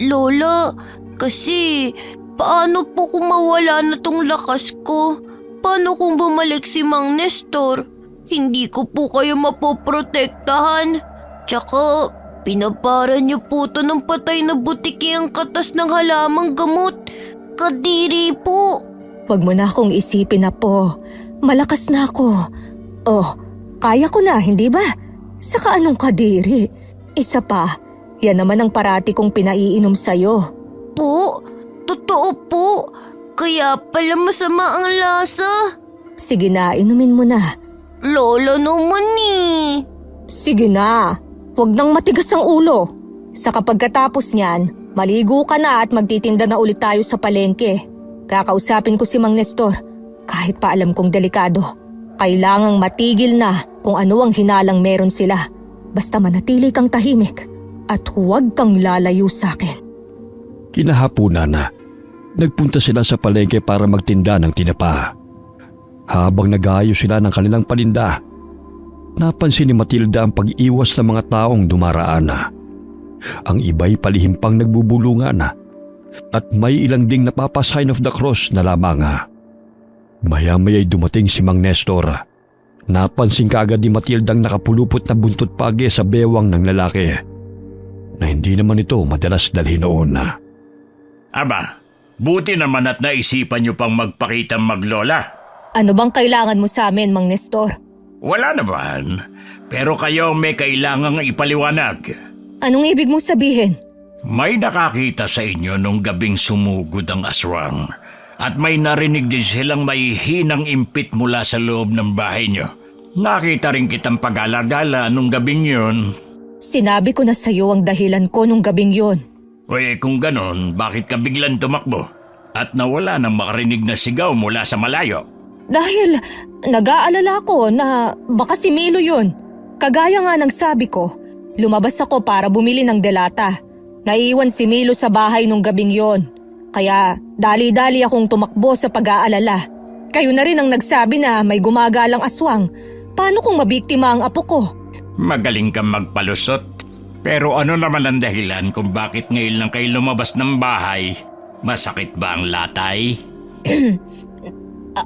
Lola, kasi paano po kung mawala na tong lakas ko? Paano kung bumalik si Mang Nestor? Hindi ko po kayo mapoprotektahan. Tsaka, pinaparan niyo po to ng patay na butiki ang katas ng halamang gamot. Kadiri po. Huwag mo na akong isipin na po. Malakas na ako. Oh, kaya ko na, hindi ba? Saka anong kadiri? Isa pa, yan naman ang parati kong pinaiinom sa'yo. Po, totoo po. Kaya pala masama ang lasa. Sige na, inumin mo na. Lola naman eh. Sige na, huwag nang matigas ang ulo. Sa pagkatapos niyan, maligo ka na at magtitinda na ulit tayo sa palengke. Kakausapin ko si Mang Nestor, kahit pa alam kong delikado. Kailangang matigil na kung ano ang hinalang meron sila. Basta manatili kang tahimik at huwag kang lalayo sa akin. Kinahapunan na, nagpunta sila sa palengke para magtinda ng tinapa. Habang nag-aayos sila ng kanilang paninda, napansin ni Matilda ang pag-iwas ng mga taong dumaraan na. Ang iba'y palihim pang nagbubulungan na at may ilang ding napapa-sign of the cross na lamang. Maya-maya'y dumating si Mang Nestor. Napansin kaagad ni Matilda ang nakapulupot na buntot pagi sa bewang ng lalaki na hindi naman ito madalas dalhin noon. Aba, buti naman at naisipan niyo pang magpakitang maglola. Ano bang kailangan mo sa amin, Mang Nestor? Wala naman, pero kayo may kailangang ipaliwanag. Anong ibig mong sabihin? May nakakita sa inyo nung gabing sumugod ang aswang at may narinig din silang may hinang impit mula sa loob ng bahay niyo. Nakita rin kitang pag-alagala nung gabing yun. Sinabi ko na sa'yo ang dahilan ko nung gabing yun. Kung ganon, bakit ka biglang tumakbo at nawala ng makarinig na sigaw mula sa malayo? Dahil nag-aalala ko na baka si Milo yun. Kagaya nga ng sabi ko, lumabas ako para bumili ng delata. Naiwan si Milo sa bahay nung gabing yon. Kaya dali-dali akong tumakbo sa pag-aalala. Kayo na rin ang nagsabi na may gumagalang aswang. Paano kung mabiktima ang apo ko? Magaling kang magpalusot. Pero ano naman ang dahilan kung bakit ngayon lang kayo lumabas ng bahay? Masakit ba ang latay?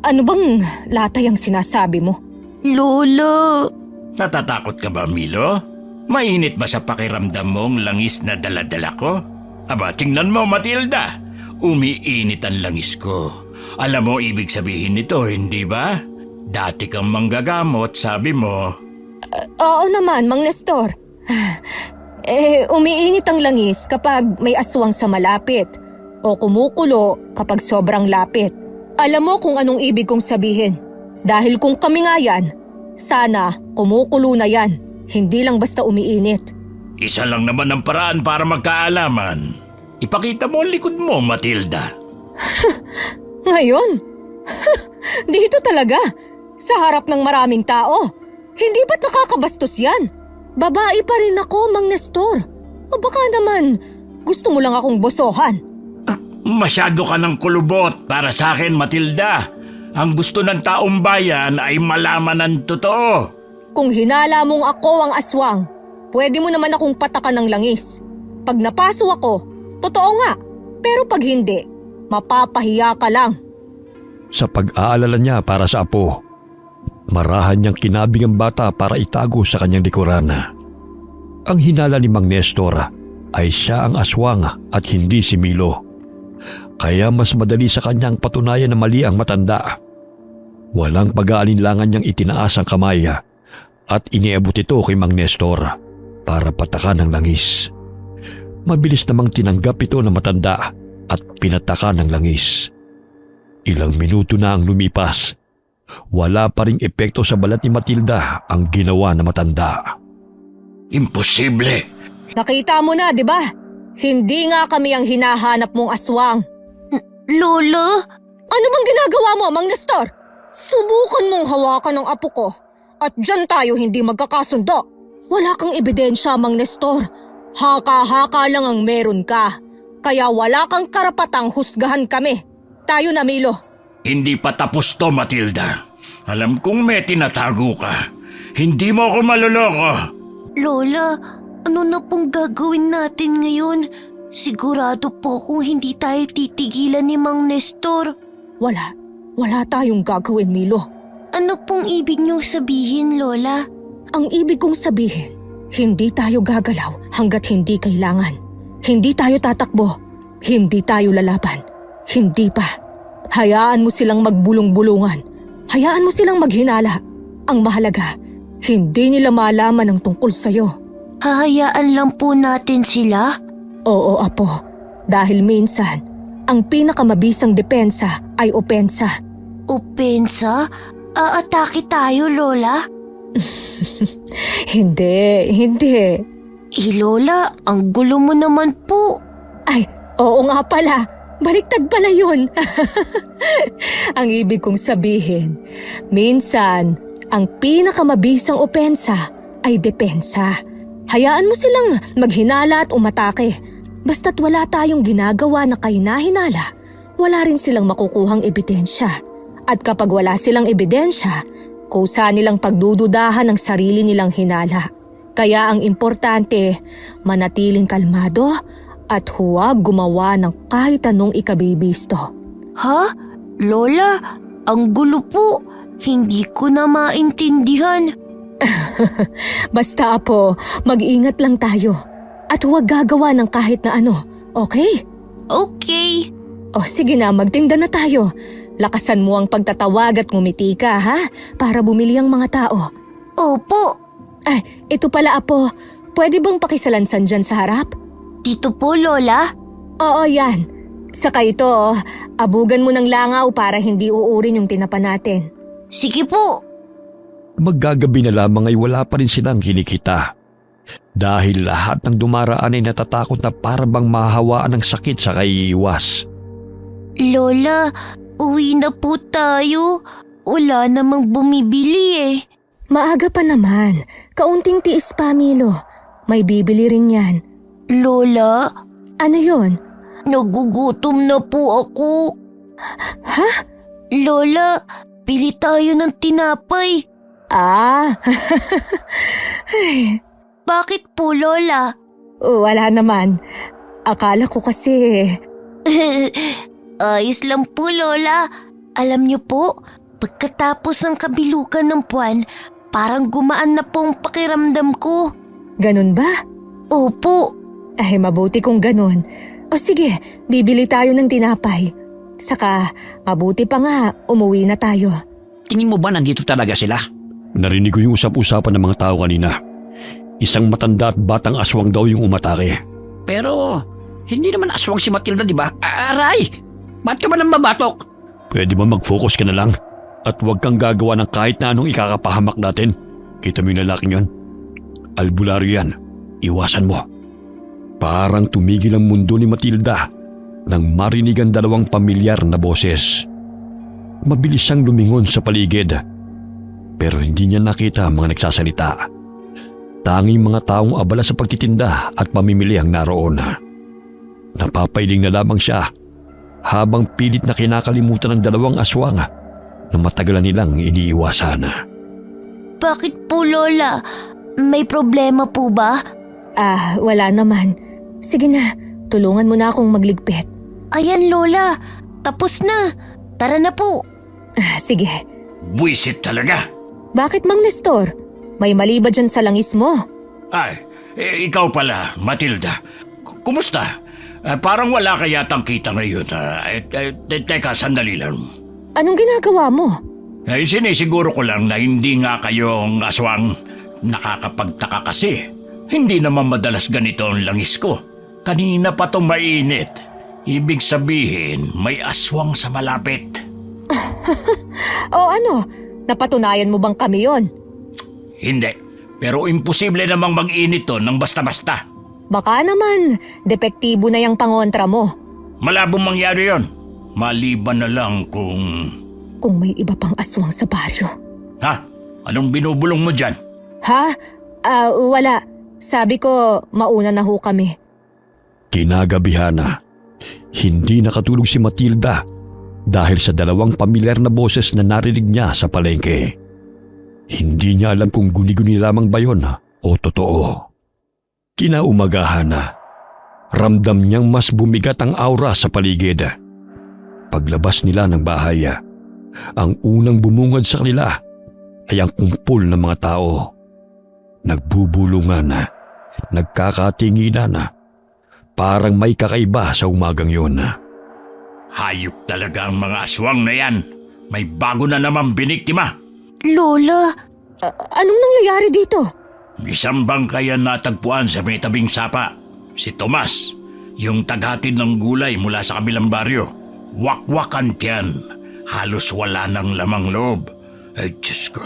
Ano bang latay ang sinasabi mo? Lola, Natatakot ka ba, Milo? Mainit ba sa pakiramdam mong langis na daladala ko? Aba, tingnan mo, Matilda. Umiinit ang langis ko. Alam mo ibig sabihin nito, hindi ba? Dati kang manggagamot, sabi mo. Oo naman, Mang Nestor. Umiinit ang langis kapag may aswang sa malapit o kumukulo kapag sobrang lapit. Alam mo kung anong ibig kong sabihin. Dahil kung kami nga yan, sana kumukulo na yan, hindi lang basta umiinit. Isa lang naman ang paraan para magkaalaman. Ipakita mo ang likod mo, Matilda. Ngayon? Dito talaga, sa harap ng maraming tao. Hindi ba't nakakabastos yan? Babae pa rin ako, Mang Nestor. O baka naman, gusto mo lang akong bosohan. Masyado ka ng kulubot para sa akin, Matilda. Ang gusto ng taong bayan ay malaman ang totoo. Kung hinala mong ako ang aswang, pwede mo naman akong patakan ng langis. Pag napaso ako, totoo nga. Pero pag hindi, mapapahiya ka lang. Sa pag-aalala niya para sa apo, marahan niyang kinabing ang bata para itago sa kanyang likurana. Ang hinala ni Mang Nestor ay siya ang aswang at hindi si Milo. Kaya mas madali sa kanyang patunayan na mali ang matanda. Walang pag-aalinlangan niyang itinaas ang kamay at iniabot ito kay Mang Nestor para patakan ng langis. Mabilis namang tinanggap ito ng matanda at pinatakan ng langis. Ilang minuto na ang lumipas. Wala pa ring epekto sa balat ni Matilda ang ginawa na matanda. Imposible! Nakita mo na, di ba? Hindi nga kami ang hinahanap mong aswang. Lola, Ano bang ginagawa mo, Mang Nestor? Subukan mong hawakan ang apo ko at dyan tayo hindi magkakasundo. Wala kang ebidensya, Mang Nestor. Haka-haka lang ang meron ka. Kaya wala kang karapatang husgahan kami. Tayo na, Milo. Hindi pa tapos to, Matilda. Alam kong may tinatago ka. Hindi mo ako maloloko. Lola, ano na pong gagawin natin ngayon? Sigurado po kung hindi tayo titigilan ni Mang Nestor. Wala tayong gagawin, Milo. Ano pong ibig niyong sabihin, Lola? Ang ibig kong sabihin, hindi tayo gagalaw hanggat hindi kailangan. Hindi tayo tatakbo. Hindi tayo lalaban. Hindi pa. Hayaan mo silang magbulong-bulungan. Hayaan mo silang maghinala. Ang mahalaga, hindi nila malaman ang tungkol sa'yo. Hahayaan lang po natin sila? Oo, Apo. Dahil minsan, ang pinakamabisang depensa ay opensa. Opensa? Aatake tayo, Lola? Hindi. Lola, ang gulo mo naman po. Ay, oo nga pala. Baliktad pala yun. Ang ibig kong sabihin, minsan, ang pinakamabisang opensa ay depensa. Hayaan mo silang maghinala at umatake. Basta't wala tayong ginagawa na kahinahinala, wala rin silang makukuhang ebidensya. At kapag wala silang ebidensya, kusa nilang pagdududahan ng sarili nilang hinala. Kaya ang importante, manatiling kalmado at huwag gumawa ng kahit anong ikabibisto. Ha? Lola, ang gulo po. Hindi ko na maintindihan. Basta Apo, mag-ingat lang tayo. At huwag gagawa ng kahit na ano, okay? Okay. O sige na, magtinda na tayo. Lakasan mo ang pagtatawag at ngumiti ka, ha? Para bumili ang mga tao. Opo. Ay, ito pala Apo. Pwede bang pakisalansan dyan sa harap? Dito po, Lola. Oo, yan. Saka ito, abugan mo ng langaw para hindi uurin yung tinapa natin. Sige po. Maggagabi na lamang ay wala pa rin silang kinikita. Dahil lahat ng dumaraan ay natatakot na para bang mahawaan ng sakit sa kaiiwas. Lola, uwi na po tayo. Wala namang bumibili eh. Maaga pa naman. Kaunting tiis pa, Milo. May bibili rin yan. Lola, Ano yon? nagugutom na po ako. Ha? Lola, pili tayo ng tinapay. Ah, Bakit po, Lola? wala naman. Akala ko kasi... Ayos lang po, Lola. Alam niyo po, pagkatapos ng kabilugan ng buwan, parang gumaan na po ang pakiramdam ko. Ganun ba? Opo. Ay, mabuti kung ganun. O sige, bibili tayo ng tinapay. Saka, mabuti pa nga, umuwi na tayo. Tingin mo ba nandito talaga sila? Narinig ko yung usap-usapan ng mga tao kanina. Isang matanda at batang aswang daw yung umatake. Pero, hindi naman aswang si Matilda, di ba? Aray! Ba't ka ba nang mabatok? Pwede ba mag-focus ka na lang? At huwag kang gagawa ng kahit na anong ikakapahamak natin. Kita mo yung lalaking yun? Albularyo yan. Iwasan mo. Parang tumigil ang mundo ni Matilda nang marinig ang dalawang pamilyar na boses. Mabilis siyang lumingon sa paligid. Pero hindi niya nakita ang mga nagsasalita. Tanging mga taong abala sa pagtitinda at pamimili ang naroon. Napapailing na lamang siya habang pilit na kinakalimutan ng dalawang aswang na matagalan nilang iniiwasan. Bakit po, Lola? May problema po ba? Ah, wala naman. Sige na, tulungan mo na akong magligpit. Ayan, Lola. Tapos na. Tara na po. Ah, sige. Buisit talaga. Bakit, Mang Nestor? May mali ba dyan sa langis mo? Ay, ikaw pala, Matilda. Kumusta? Parang wala ka yatang kita ngayon. Teka, sandali lang. Anong ginagawa mo? Sinisiguro ko lang na hindi nga kayong aswang. Nakakapagtaka kasi. Hindi naman madalas ganito ang langis ko. Kanina pa to mainit. Ibig sabihin, may aswang sa malapit. O ano, napatunayan mo bang kami yon? Hindi. Pero imposible namang mag-init to ng basta-basta. Baka naman, depektibo na yung pangontra mo. Malabong mangyari yon. Maliban na lang kung... Kung may iba pang aswang sa baryo. Ha? Anong binubulong mo dyan? Ha? Wala. Sabi ko, mauna na ho kami. Kinagabihan na. Hindi nakatulog si Matilda dahil sa dalawang pamilyar na boses na narinig niya sa palengke. Hindi niya alam kung guni-guni lamang ba yun o totoo. Kinaumagahan na. Ramdam niyang mas bumigat ang aura sa paligid. Paglabas nila ng bahay, ang unang bumungad sa kanila ay ang kumpul ng mga tao. Nagbubulungan, nagkakatinginan, parang may kakaiba sa umagang yun. Hayop talaga ang mga aswang na yan. May bago na naman biniktima. Lola, Anong nangyayari dito? Isang bangkay ang natagpuan sa may tabing sapa. Si Tomas, yung taghatid ng gulay mula sa kabilang baryo. Wakwakan tiyan. Halos wala ng lamang loob. Ay, Diyos ko.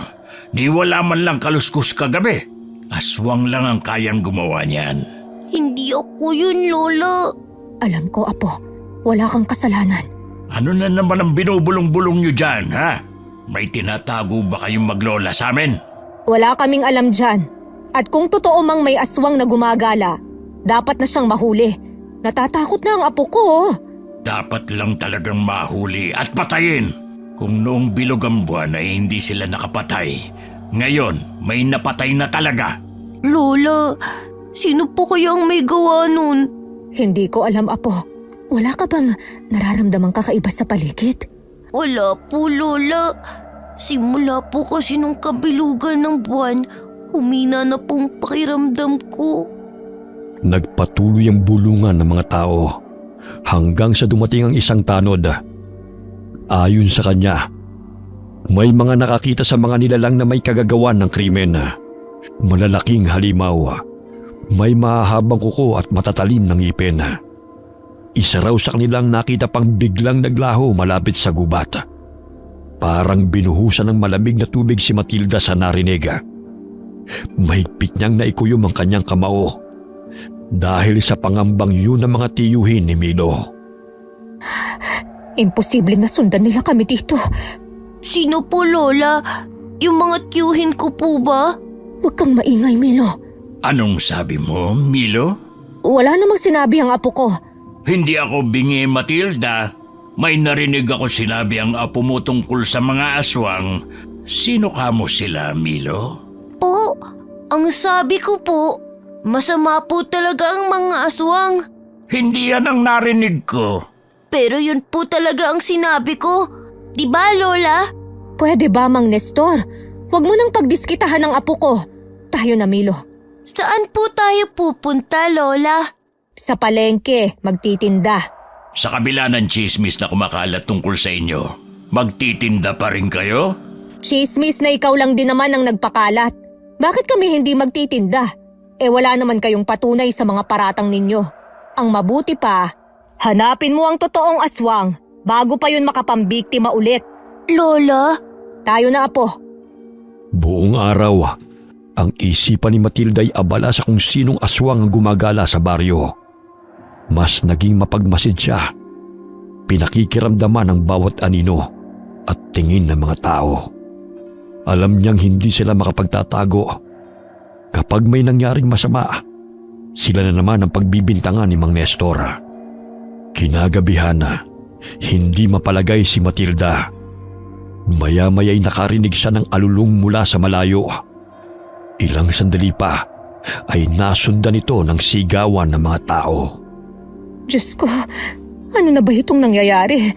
Ni wala man lang kaluskus kagabi. Aswang lang ang kayang gumawa niyan. hindi ako yun, Lola. Alam ko, Apo. Wala kang kasalanan. Ano na naman ang binubulong-bulong niyo dyan, ha? May tinatago ba kayong maglola sa amin? Wala kaming alam dyan. At kung totoo mang may aswang na gumagala, dapat na siyang mahuli. Natatakot na ang apo ko. Dapat lang talagang mahuli at patayin. Kung noong bilog ang buwan ay hindi sila nakapatay, ngayon may napatay na talaga. Lola, sino po kaya ang may gawa nun? Hindi ko alam, Apo. Wala ka bang nararamdamang kakaiba sa paligid? Wala po, Lola. Simula po kasi nung kabilugan ng buwan, humina na pong pakiramdam ko. Nagpatuloy ang bulungan ng mga tao hanggang sa dumating ang isang tanod. Ayon sa kanya, may mga nakakita sa mga nilalang na may kagagawan ng krimen. Malalaking halimaw, may mahahabang kuko at matatalim ng ngipin. Isa raw sa kanilang nakita pang biglang naglaho malapit sa gubat. Parang binuhusan ng malamig na tubig si Matilda sa narinig. Mahigpit niyang naikuyom ang kanyang kamao dahil sa pangambang yun ng mga tiyuhin ni Milo. Imposible na sundan nila kami dito. Sino po, Lola? Yung mga tiyuhin ko po ba? Huwag kang maingay, Milo. Anong sabi mo, Milo? Wala namang sinabi ang apo ko. Hindi ako bingi, Matilda. May narinig ako sinabi ang apo mo tungkol sa mga aswang. Sino ka mo sila, Milo? Po, ang sabi ko po, masama po talaga ang mga aswang. Hindi yan ang narinig ko. Pero yun po talaga ang sinabi ko. Di ba, Lola? Pwede ba, Mang Nestor? Huwag mo nang pagdiskitahan ng apo ko. Tayo na, Milo. Saan po tayo pupunta, Lola? Sa palengke, magtitinda. Sa kabila ng chismis na kumakalat tungkol sa inyo, magtitinda pa rin kayo? Chismis na ikaw lang din naman ang nagpakalat. Bakit kami hindi magtitinda? Wala naman kayong patunay sa mga paratang ninyo. Ang mabuti pa, hanapin mo ang totoong aswang bago pa yun makapambiktima ulit. Lola? Tayo na, apo. Buong araw, ang isipan ni Matilda ay abala sa kung sinong aswang ang gumagala sa baryo. Mas naging mapagmasid siya. Pinakikiramdaman ng bawat anino at tingin ng mga tao. Alam niyang hindi sila makapagtatago. Kapag may nangyaring masama, sila na naman ang pagbibintangan ni Mang Nestor. Kinagabihan na, hindi mapalagay si Matilda. Maya-maya'y nakarinig siya ng alulong mula sa malayo. Ilang sandali pa ay nasundan ito ng sigawan ng mga tao. Diyos ko, ano na ba itong nangyayari?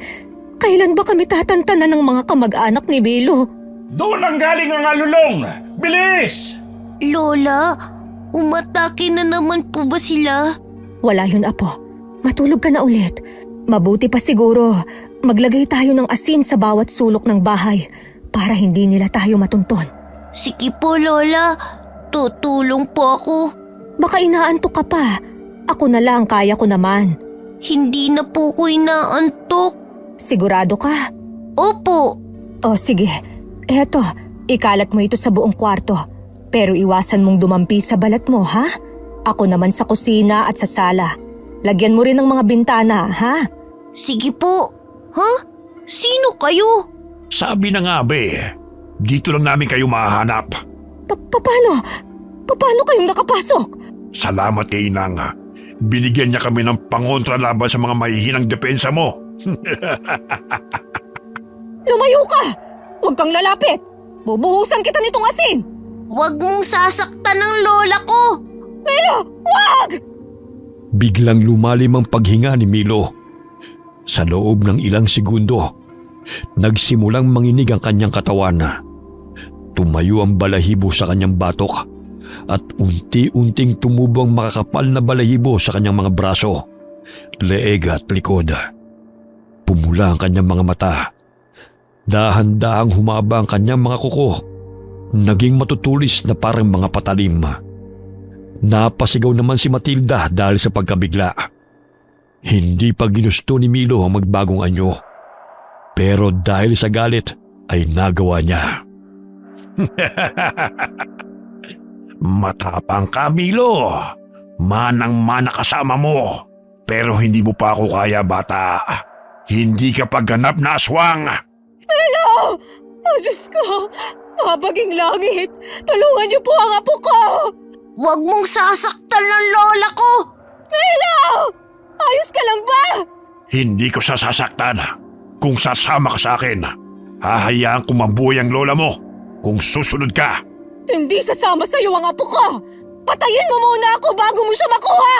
Kailan ba kami tatantanan ng mga kamag-anak ni Milo? Doon ang galing ang alulong! Bilis! Lola, umatake na naman po ba sila? Wala yun, apo. Matulog ka na ulit. Mabuti pa siguro, maglagay tayo ng asin sa bawat sulok ng bahay para hindi nila tayo matunton. Sige po, Lola. Tutulong po ako. Baka inaantok ka pa. Ako na lang, kaya ko naman. Hindi na po ko inaantok. Sigurado ka? Opo. O sige, eto, ikalat mo ito sa buong kwarto. Pero iwasan mong dumampi sa balat mo, ha? Ako naman sa kusina at sa sala. Lagyan mo rin ng mga bintana, ha? Sige po. Ha? Sino kayo? Sabi na nga be, dito lang namin kayo mahahanap. Paano? Paano kayong nakapasok? Salamat kay Inang. Binigyan niya kami ng pangontra laban sa mga mahihinang depensa mo. Lumayo ka! Huwag kang lalapit! Bubuhusan kita nitong asin! Huwag mong sasaktan ng lola ko. Milo! Wag! Biglang lumalim ang paghinga ni Milo. Sa loob ng ilang segundo, nagsimulang manginig ang kanyang katawan. Tumayo ang balahibo sa kanyang batok at unti-unting tumubo ang makakapal na balahibo sa kanyang mga braso, leeg at likod. Pumula ang kanyang mga mata. Dahan-dahang humaba ang kanyang mga kuko. Naging matutulis na parang mga patalim. Napasigaw naman si Matilda dahil sa pagkabigla. Hindi pa ginusto ni Milo ang magbagong anyo. Pero dahil sa galit ay nagawa niya. Matapang ka, Milo. Manang-mana kasama mo. Pero hindi mo pa ako kaya, bata. Hindi ka pagganap na aswang. Milo! Oh, Diyos ko! Mabaging langit! Tulungan niyo po ang apo ko! Huwag mong sasaktan ng lola ko. Milo! Ayos ka lang ba? Hindi ko sasasaktan. Kung sasama ka sa akin, hahayaan kong mabuhay ang lola mo. Kung susunod ka. Hindi sasama sa iyo ang apo ko! Patayin mo muna ako bago mo siya makuha!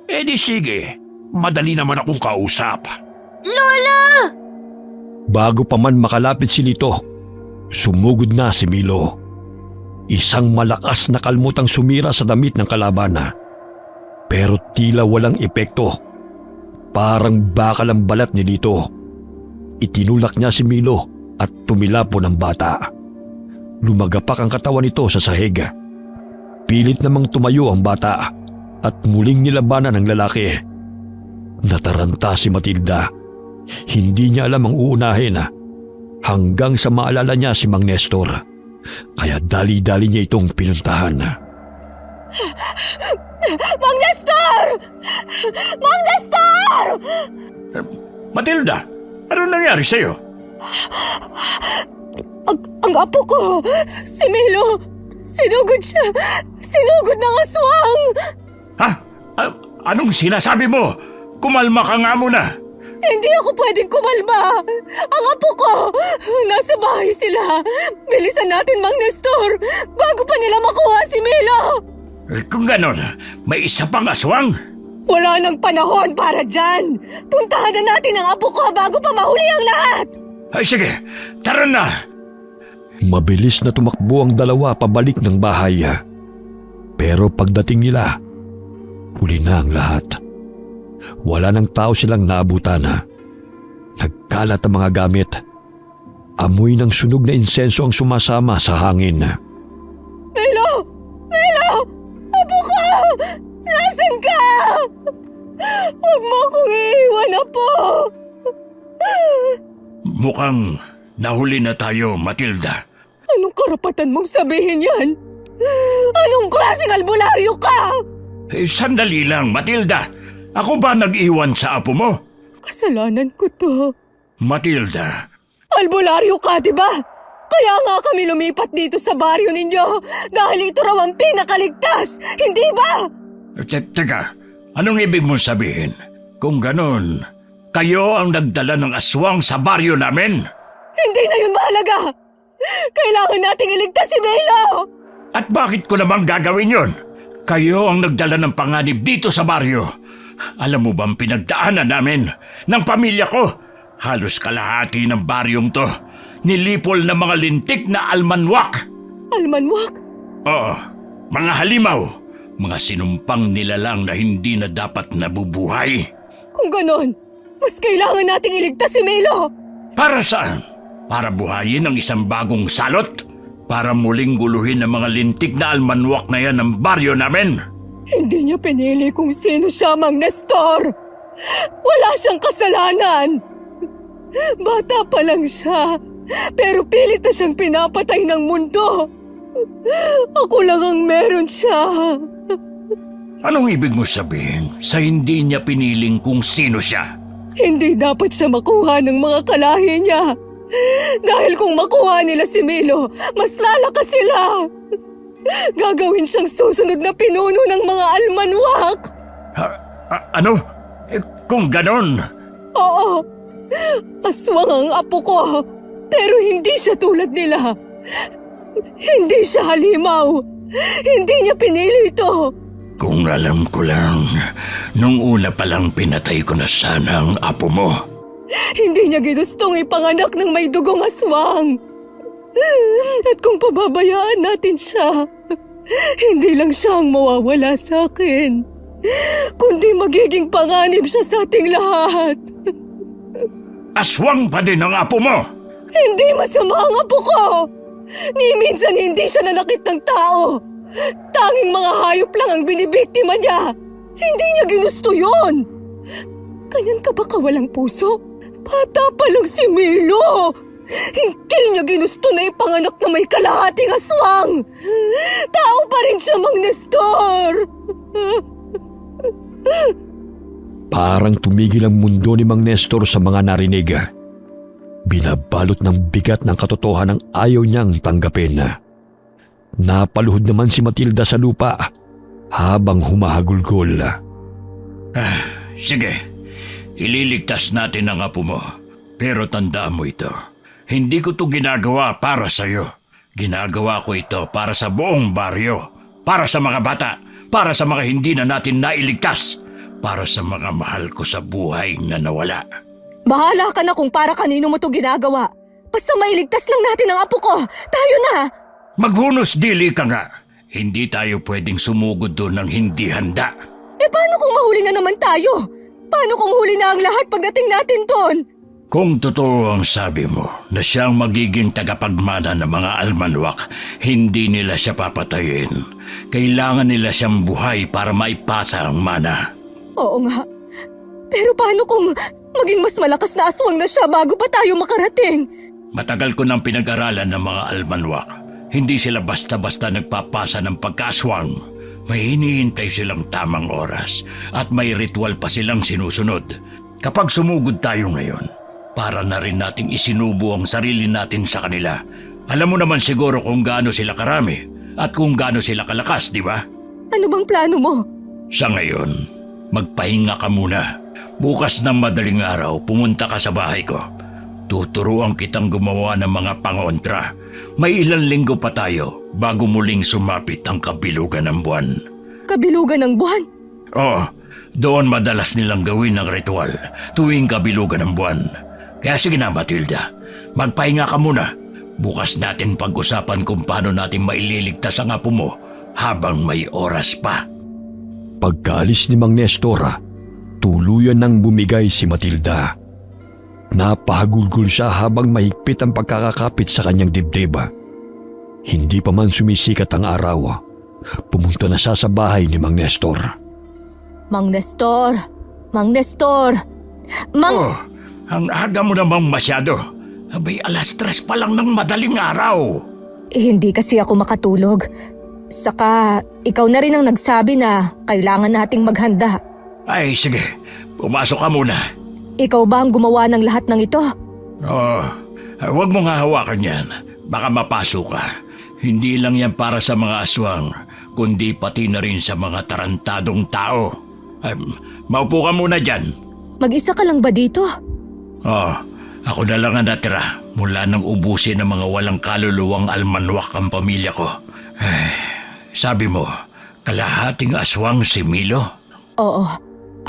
Eh di sige, madali naman akong kausap. Lola! Bago pa man makalapit si Lito, sumugod na si Milo. Isang malakas na kalmutang sumira sa damit ng kalaban. Pero tila walang epekto. Parang bakal ang balat ni Lito. Itinulak niya si Milo at tumilapon ang bata. Lumagapak ang katawan nito sa sahig. Pilit namang tumayo ang bata at muling nilabanan ng lalaki. Nataranta si Matilda. Hindi niya alam ang uunahin hanggang sa maalala niya si Mang Nestor. Kaya dali-dali niya itong pinuntahan. Mang Nestor! Mang Nestor! Matilda, ano nangyari sa'yo? Ang apo ko, si Milo, sinugod siya. Sinugod ng aswang. Ha? Anong sinasabi mo? Kumalma ka nga muna. Hindi ako pwedeng kumalma! Ang apo ko! Nasa bahay sila! Bilisan natin, Mang Nestor! Bago pa nila makuha si Milo! Kung ganon, may isa pang aswang. Wala nang panahon para dyan! Puntahan na natin ang apo ko bago pa mahuli ang lahat! Ay sige, tara na! Mabilis na tumakbo ang dalawa pabalik ng bahay. Pero pagdating nila, huli na ang lahat. Wala nang tao silang naabutan. Nagkalat ang mga gamit. Amoy ng sunog na insenso ang sumasama sa hangin. Milo! Milo! Apo ko! Nasaan ka? Huwag mo akong iiwan, Apo! Mukhang nahuli na tayo, Matilda. Anong karapatan mong sabihin yan? Anong klaseng albularyo ka? Sandali lang, Matilda. Ako ba nag-iwan sa apo mo? Kasalanan ko to. Matilda, Albularyo ka, di ba? Kaya nga kami lumipat dito sa baryo ninyo dahil ito raw ang pinakaligtas, hindi ba? teka, anong ibig mong sabihin? Kung ganon, kayo ang nagdala ng aswang sa baryo namin? Hindi na yun mahalaga! Kailangan nating iligtas si Milo! At bakit ko namang gagawin yon? Kayo ang nagdala ng panganib dito sa baryo. Alam mo bang pinagdaanan namin ng pamilya ko? Halos kalahati ng baryong to nilipol ng mga lintik na almanwak. Almanwak? Oo, mga halimaw. Mga sinumpang nilalang na hindi na dapat nabubuhay. Kung ganon, mas kailangan nating iligtas si Milo! Para saan? Para buhayin ang isang bagong salot? Para muling guluhin ang mga lintik na almanwak na yan ng baryo namin? Hindi niya pinili kung sino siya, Mang Nestor! Wala siyang kasalanan! Bata pa lang siya, pero pilit na siyang pinapatay ng mundo! Ako lang ang meron siya! Anong ibig mo sabihin sa hindi niya piniling kung sino siya? Hindi dapat siya makuha ng mga kalahi niya! Dahil kung makuha nila si Milo, mas lalakas sila! Gagawin siyang susunod na pinuno ng mga almanwak! Ano? Kung ganon, Oo, aswang ang apo ko, pero hindi siya tulad nila. Hindi siya halimaw. Hindi niya pinili ito. kung alam ko lang, nung una pa lang pinatay ko na sana ang apo mo. Hindi niya ginustong ipanganak ng may dugong aswang. At kung pababayaan natin siya, hindi lang siya ang mawawala sa akin, kundi magiging panganib siya sa ating lahat. Aswang pa din ang apo mo! Hindi masama ang apo ko! Ni minsan hindi siya nanakit ng tao. Tanging mga hayop lang ang binibiktima niya. Hindi niya ginusto yun. Ganyan ka ba kawalang puso? Bata pa lang si Milo. Hindi niya ginusto na ipanganak na may kalahating aswang. Tao pa rin siya, Mang Nestor. Parang tumigil ang mundo ni Mang Nestor sa mga narinig. Binabalot ng bigat ng katotohanan ang ayaw niyang tanggapin. Napaluhod naman si Matilda sa lupa habang humahagulgol. Sige, ililigtas natin ang apo mo. Pero tandaan mo ito, hindi ko to ginagawa para sa'yo. Ginagawa ko ito para sa buong baryo, para sa mga bata, para sa mga hindi na natin nailigtas, para sa mga mahal ko sa buhay na nawala. Bahala ka na kung para kanino mo to ginagawa. Basta mailigtas lang natin ang apo ko. Tayo na! Maghunos dili ka nga. Hindi tayo pwedeng sumugod doon ng hindi handa. Paano kung mahuli na naman tayo? Paano kung huli na ang lahat pagdating natin doon? Kung totoo ang sabi mo na siyang magiging tagapagmana ng mga almanwak, hindi nila siya papatayin. Kailangan nila siyang buhay para maipasa ang mana. Oo nga. Pero paano kung maging mas malakas na aswang na siya bago pa tayo makarating? Matagal ko nang pinag-aralan ng mga almanwak. Hindi sila basta-basta nagpapasa ng pagkaswang. May hinihintay silang tamang oras at may ritual pa silang sinusunod. Kapag sumugod tayo ngayon, para na rin nating isinubo ang sarili natin sa kanila. Alam mo naman siguro kung gaano sila karami at kung gaano sila kalakas, di ba? Ano bang plano mo? Sa ngayon, magpahinga ka muna. bukas ng madaling araw pumunta ka sa bahay ko. Tuturuan kitang gumawa ng mga pangontra. May ilang linggo pa tayo bago muling sumapit ang kabilugan ng buwan. Kabilugan ng buwan? Oo, doon madalas nilang gawin ang ritual tuwing kabilugan ng buwan. Kaya sige na, Matilda, magpahinga ka muna. Bukas natin pag-usapan kung paano natin maililigtas ang apo mo habang may oras pa. Pagkaalis ni Mang Nestor, tuluyan nang bumigay si Matilda. Napahagulgol siya habang mahigpit ang pagkakakapit sa kanyang dibdib. Hindi pa man sumisikat ang araw, pumunta na siya sa bahay ni Mang Nestor. Mang Nestor! Mang Nestor! Oh, ang aga mo namang masyado. Abay, 3:00 pa lang ng madaling araw. Hindi kasi ako makatulog. Saka, ikaw na rin ang nagsabi na kailangan nating maghanda. Ay, sige, pumasok ka muna. Ikaw ba ang gumawa ng lahat ng ito? Oh, huwag mong hahawakan yan. Baka mapasok ka. Hindi lang yan para sa mga aswang, kundi pati na rin sa mga tarantadong tao. Maupo ka muna dyan. Mag-isa ka lang ba dito? Oh, ako na lang ang natira mula nang ubusin ng mga walang kaluluwang almanwak ang pamilya ko. Ay, sabi mo, kalahating aswang si Milo? Oo,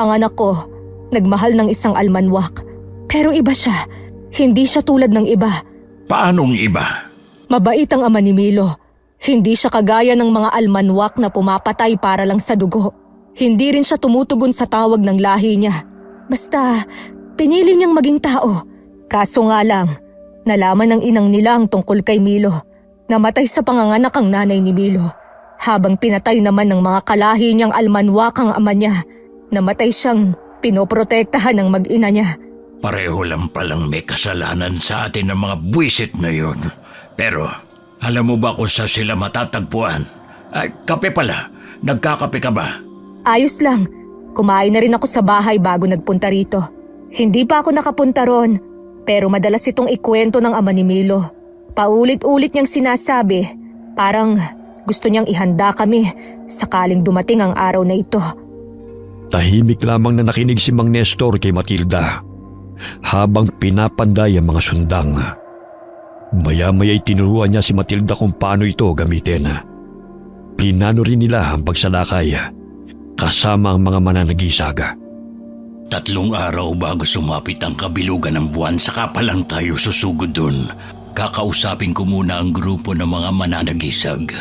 ang anak ko, nagmahal ng isang almanwak. Pero iba siya, hindi siya tulad ng iba. Paanong iba? Mabait ang ama ni Milo. Hindi siya kagaya ng mga almanwak na pumapatay para lang sa dugo. Hindi rin siya tumutugon sa tawag ng lahi niya. Basta, pinili niyang maging tao. Kaso nga lang, nalaman ng inang nila ang tungkol kay Milo. Namatay sa panganganak ang nanay ni Milo. Habang pinatay naman ng mga kalahi niyang almanwak ang ama niya, namatay siyang pinoprotektahan ng mag-ina niya. Pareho lang palang may kasalanan sa atin ng mga buwisit na yun. Pero, alam mo ba kung saan sila matatagpuan? Ay, kape pala. Nagkakape ka ba? Ayos lang. Kumain na rin ako sa bahay bago nagpunta rito. Hindi pa ako nakapunta ron, pero madalas itong ikwento ng ama ni Milo. Paulit-ulit niyang sinasabi, parang gusto niyang ihanda kami sakaling dumating ang araw na ito. Tahimik lamang na nakinig si Mang Nestor kay Matilda habang pinapanday ang mga sundang. Maya-maya'y tinuruan niya si Matilda kung paano ito gamitin. Plinano rin nila ang pagsalakay kasama ang mga mananagisag. 3 araw bago sumapit ang kabilugan ng buwan, saka pa lang tayo susugod dun. Kakausapin ko muna ang grupo ng mga mananagisag.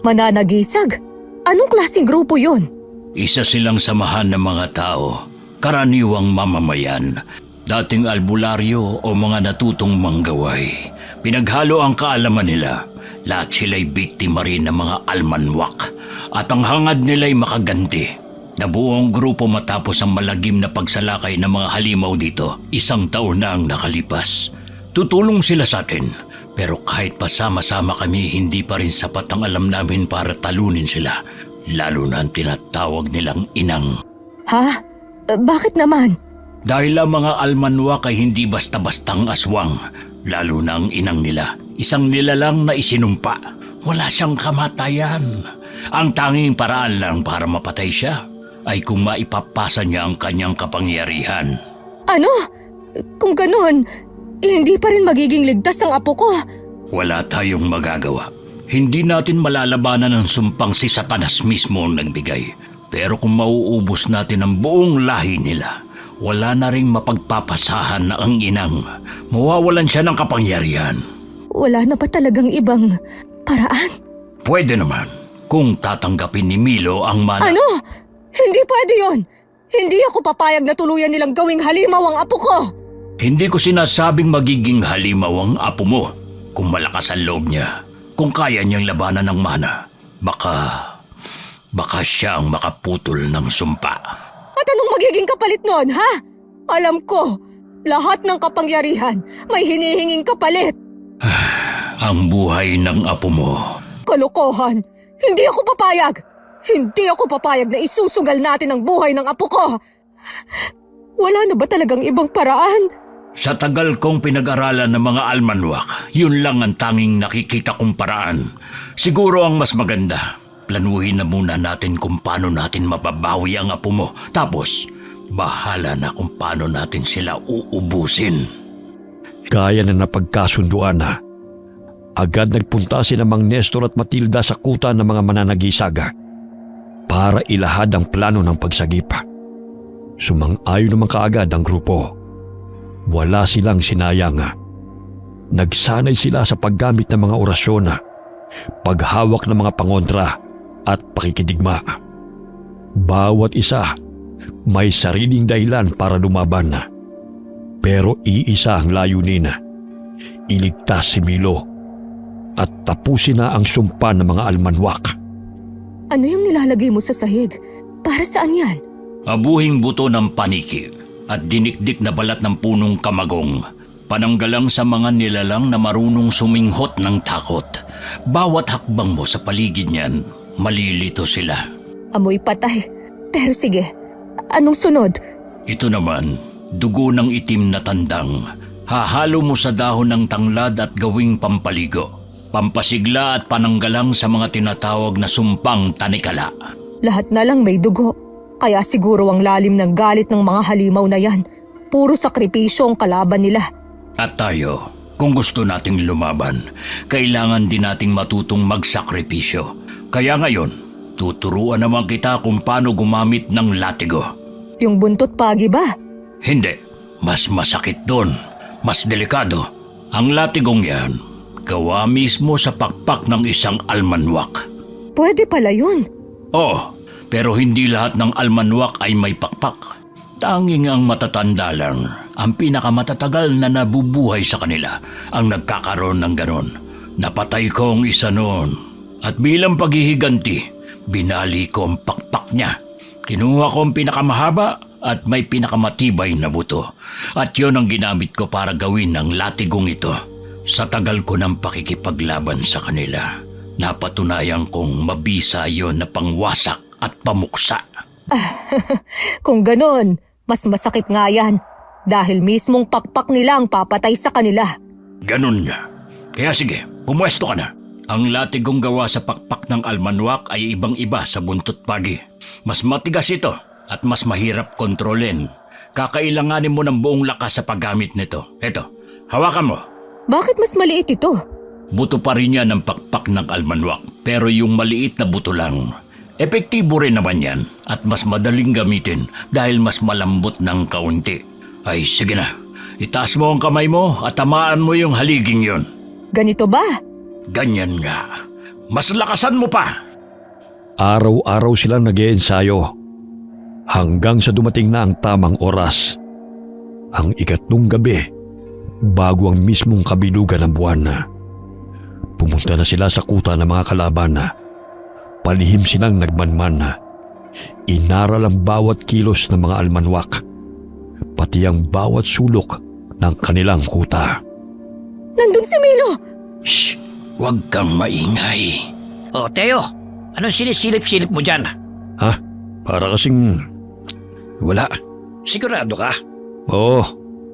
Mananagisag? Anong klaseng grupo yun? Isa silang samahan ng mga tao, karaniwang mamamayan, dating albularyo o mga natutong manggaway. Pinaghalo ang kaalaman nila. Lahat sila'y biktima rin ng mga almanwak at ang hangad nila'y makaganti. Nabuo ang grupo matapos ang malagim na pagsalakay ng mga halimaw dito. 1 taon na ang nakalipas. Tutulong sila sa atin, pero kahit pasama-sama kami, hindi pa rin sapat ang alam namin para talunin sila. Lalo na ang tinatawag nilang inang. Ha? Bakit naman? Dahil ang mga almanwak ay hindi basta-bastang aswang, lalo na ang inang nila. Isang nilalang na isinumpa. Wala siyang kamatayan. Ang tanging paraan lang para mapatay siya ay kung maipapasa niya ang kanyang kapangyarihan. Ano? Kung ganun, hindi pa rin magiging ligtas ang apo ko. Wala tayong magagawa. Hindi natin malalabanan ang sumpang si Satanas mismo ang nagbigay. Pero kung mauubos natin ang buong lahi nila, wala na ring mapagpapasahan na ang inang. Mawawalan siya ng kapangyarihan. Wala na ba talagang ibang paraan? Pwede naman kung tatanggapin ni Milo ang mana. Ano? Hindi pwede yon. Hindi ako papayag na tuluyan nilang gawing halimaw ang apo ko. Hindi ko sinasabing magiging halimaw ang apo mo. Kung malakas ang loob niya, kung kaya niyang labanan ng mana, baka siya ang makaputol ng sumpa. At anong magiging kapalit nun, ha? Alam ko, lahat ng kapangyarihan may hinihinging kapalit. Ang buhay ng apo mo. Kalokohan! Hindi ako papayag! Hindi ako papayag na isusugal natin ang buhay ng apo ko! Wala na ba talagang ibang paraan? Sa tagal kong pinag-aralan ng mga almanwak, yun lang ang tanging nakikita kong paraan. Siguro ang mas maganda, planuhin na muna natin kung paano natin mababawi ang apo mo. Tapos, Bahala na kung paano natin sila uubusin. Gaya na napagkasunduan na, agad nagpunta sina Mang Nestor at Matilda sa kuta ng mga mananagisaga para ilahad ang plano ng pagsagip. Sumang-ayon naman kaagad ang grupo. Wala silang sinayang. Nagsanay sila sa paggamit ng mga orasyon, paghawak ng mga pangontra at pakikidigma. Bawat isa may sariling dahilan para lumaban. Pero iisa ang layunin, iligtas si Milo at tapusin na ang sumpa ng mga almanwak. Ano yung nilalagay mo sa sahig? Para saan yan? Abuhing buto ng paniki at dinikdik na balat ng punong kamagong. Pananggalang sa mga nilalang na marunong suminghot ng takot. Bawat hakbang mo sa paligid niyan, malilito sila. Amoy patay. Pero sige, anong sunod? Ito naman, dugo ng itim na tandang. Hahalo mo sa dahon ng tanglad at gawing pampaligo. Pampasigla at pananggalang sa mga tinatawag na sumpang tanikala. Lahat na lang may dugo. Kaya siguro ang lalim ng galit ng mga halimaw na yan. Puro sakripisyo ang kalaban nila. At tayo, kung gusto nating lumaban, kailangan din nating matutong magsakripisyo. Kaya ngayon, tuturuan naman kita kung paano gumamit ng latigo. Yung buntot pagi ba? Hindi, mas masakit doon, mas delikado. Ang latigong yan, gawa mismo sa pakpak ng isang almanwak. Pwede pala yun. Oo, pero hindi lahat ng almanwak ay may pakpak. Tanging ang matatanda lang, ang pinakamatatagal na nabubuhay sa kanila, ang nagkakaroon ng ganon. Napatay ko ang isa noon. At bilang paghihiganti, binali ko ang pakpak niya. Kinuha ko ang pinakamahaba at may pinakamatibay na buto. At yon ang ginamit ko para gawin ang latigong ito. Sa tagal ko ng pakikipaglaban sa kanila, napatunayan kong mabisa yon na pangwasak at pamuksa. Kung ganon, mas masakit nga yan. Dahil mismong pakpak nila ang papatay sa kanila. Ganon nga. Kaya sige, pumwesto ka na. Ang latigong gawa sa pakpak ng almanwak ay ibang-iba sa buntot pagi. Mas matigas ito at mas mahirap kontrolin. Kakailanganin mo ng buong lakas sa paggamit nito. Eto, hawakan mo. Bakit mas maliit ito? Buto pa rin yan ng pakpak ng almanwak, pero yung maliit na buto lang. Epektibo rin naman yan at mas madaling gamitin dahil mas malambot ng kaunti. Ay sige na, itaas mo ang kamay mo at tamaan mo yung haliging yon. Ganito ba? Ganyan nga. Mas lakasan mo pa. Araw-araw silang nag-iensayo hanggang sa dumating na ang tamang oras. Ang ikatlong gabi, bago ang mismong kabilugan ng buwan na. Pumunta na sila sa kuta ng mga kalaban na. Palihim silang nagmanman na. Inaral ang bawat kilos ng mga almanwak, pati ang bawat sulok ng kanilang kuta. Nandun si Milo! Shh! Huwag kang maingay. O, Teo, anong sinisilip-silip mo dyan? Ha? Para kasing... wala. Sigurado ka? Oo,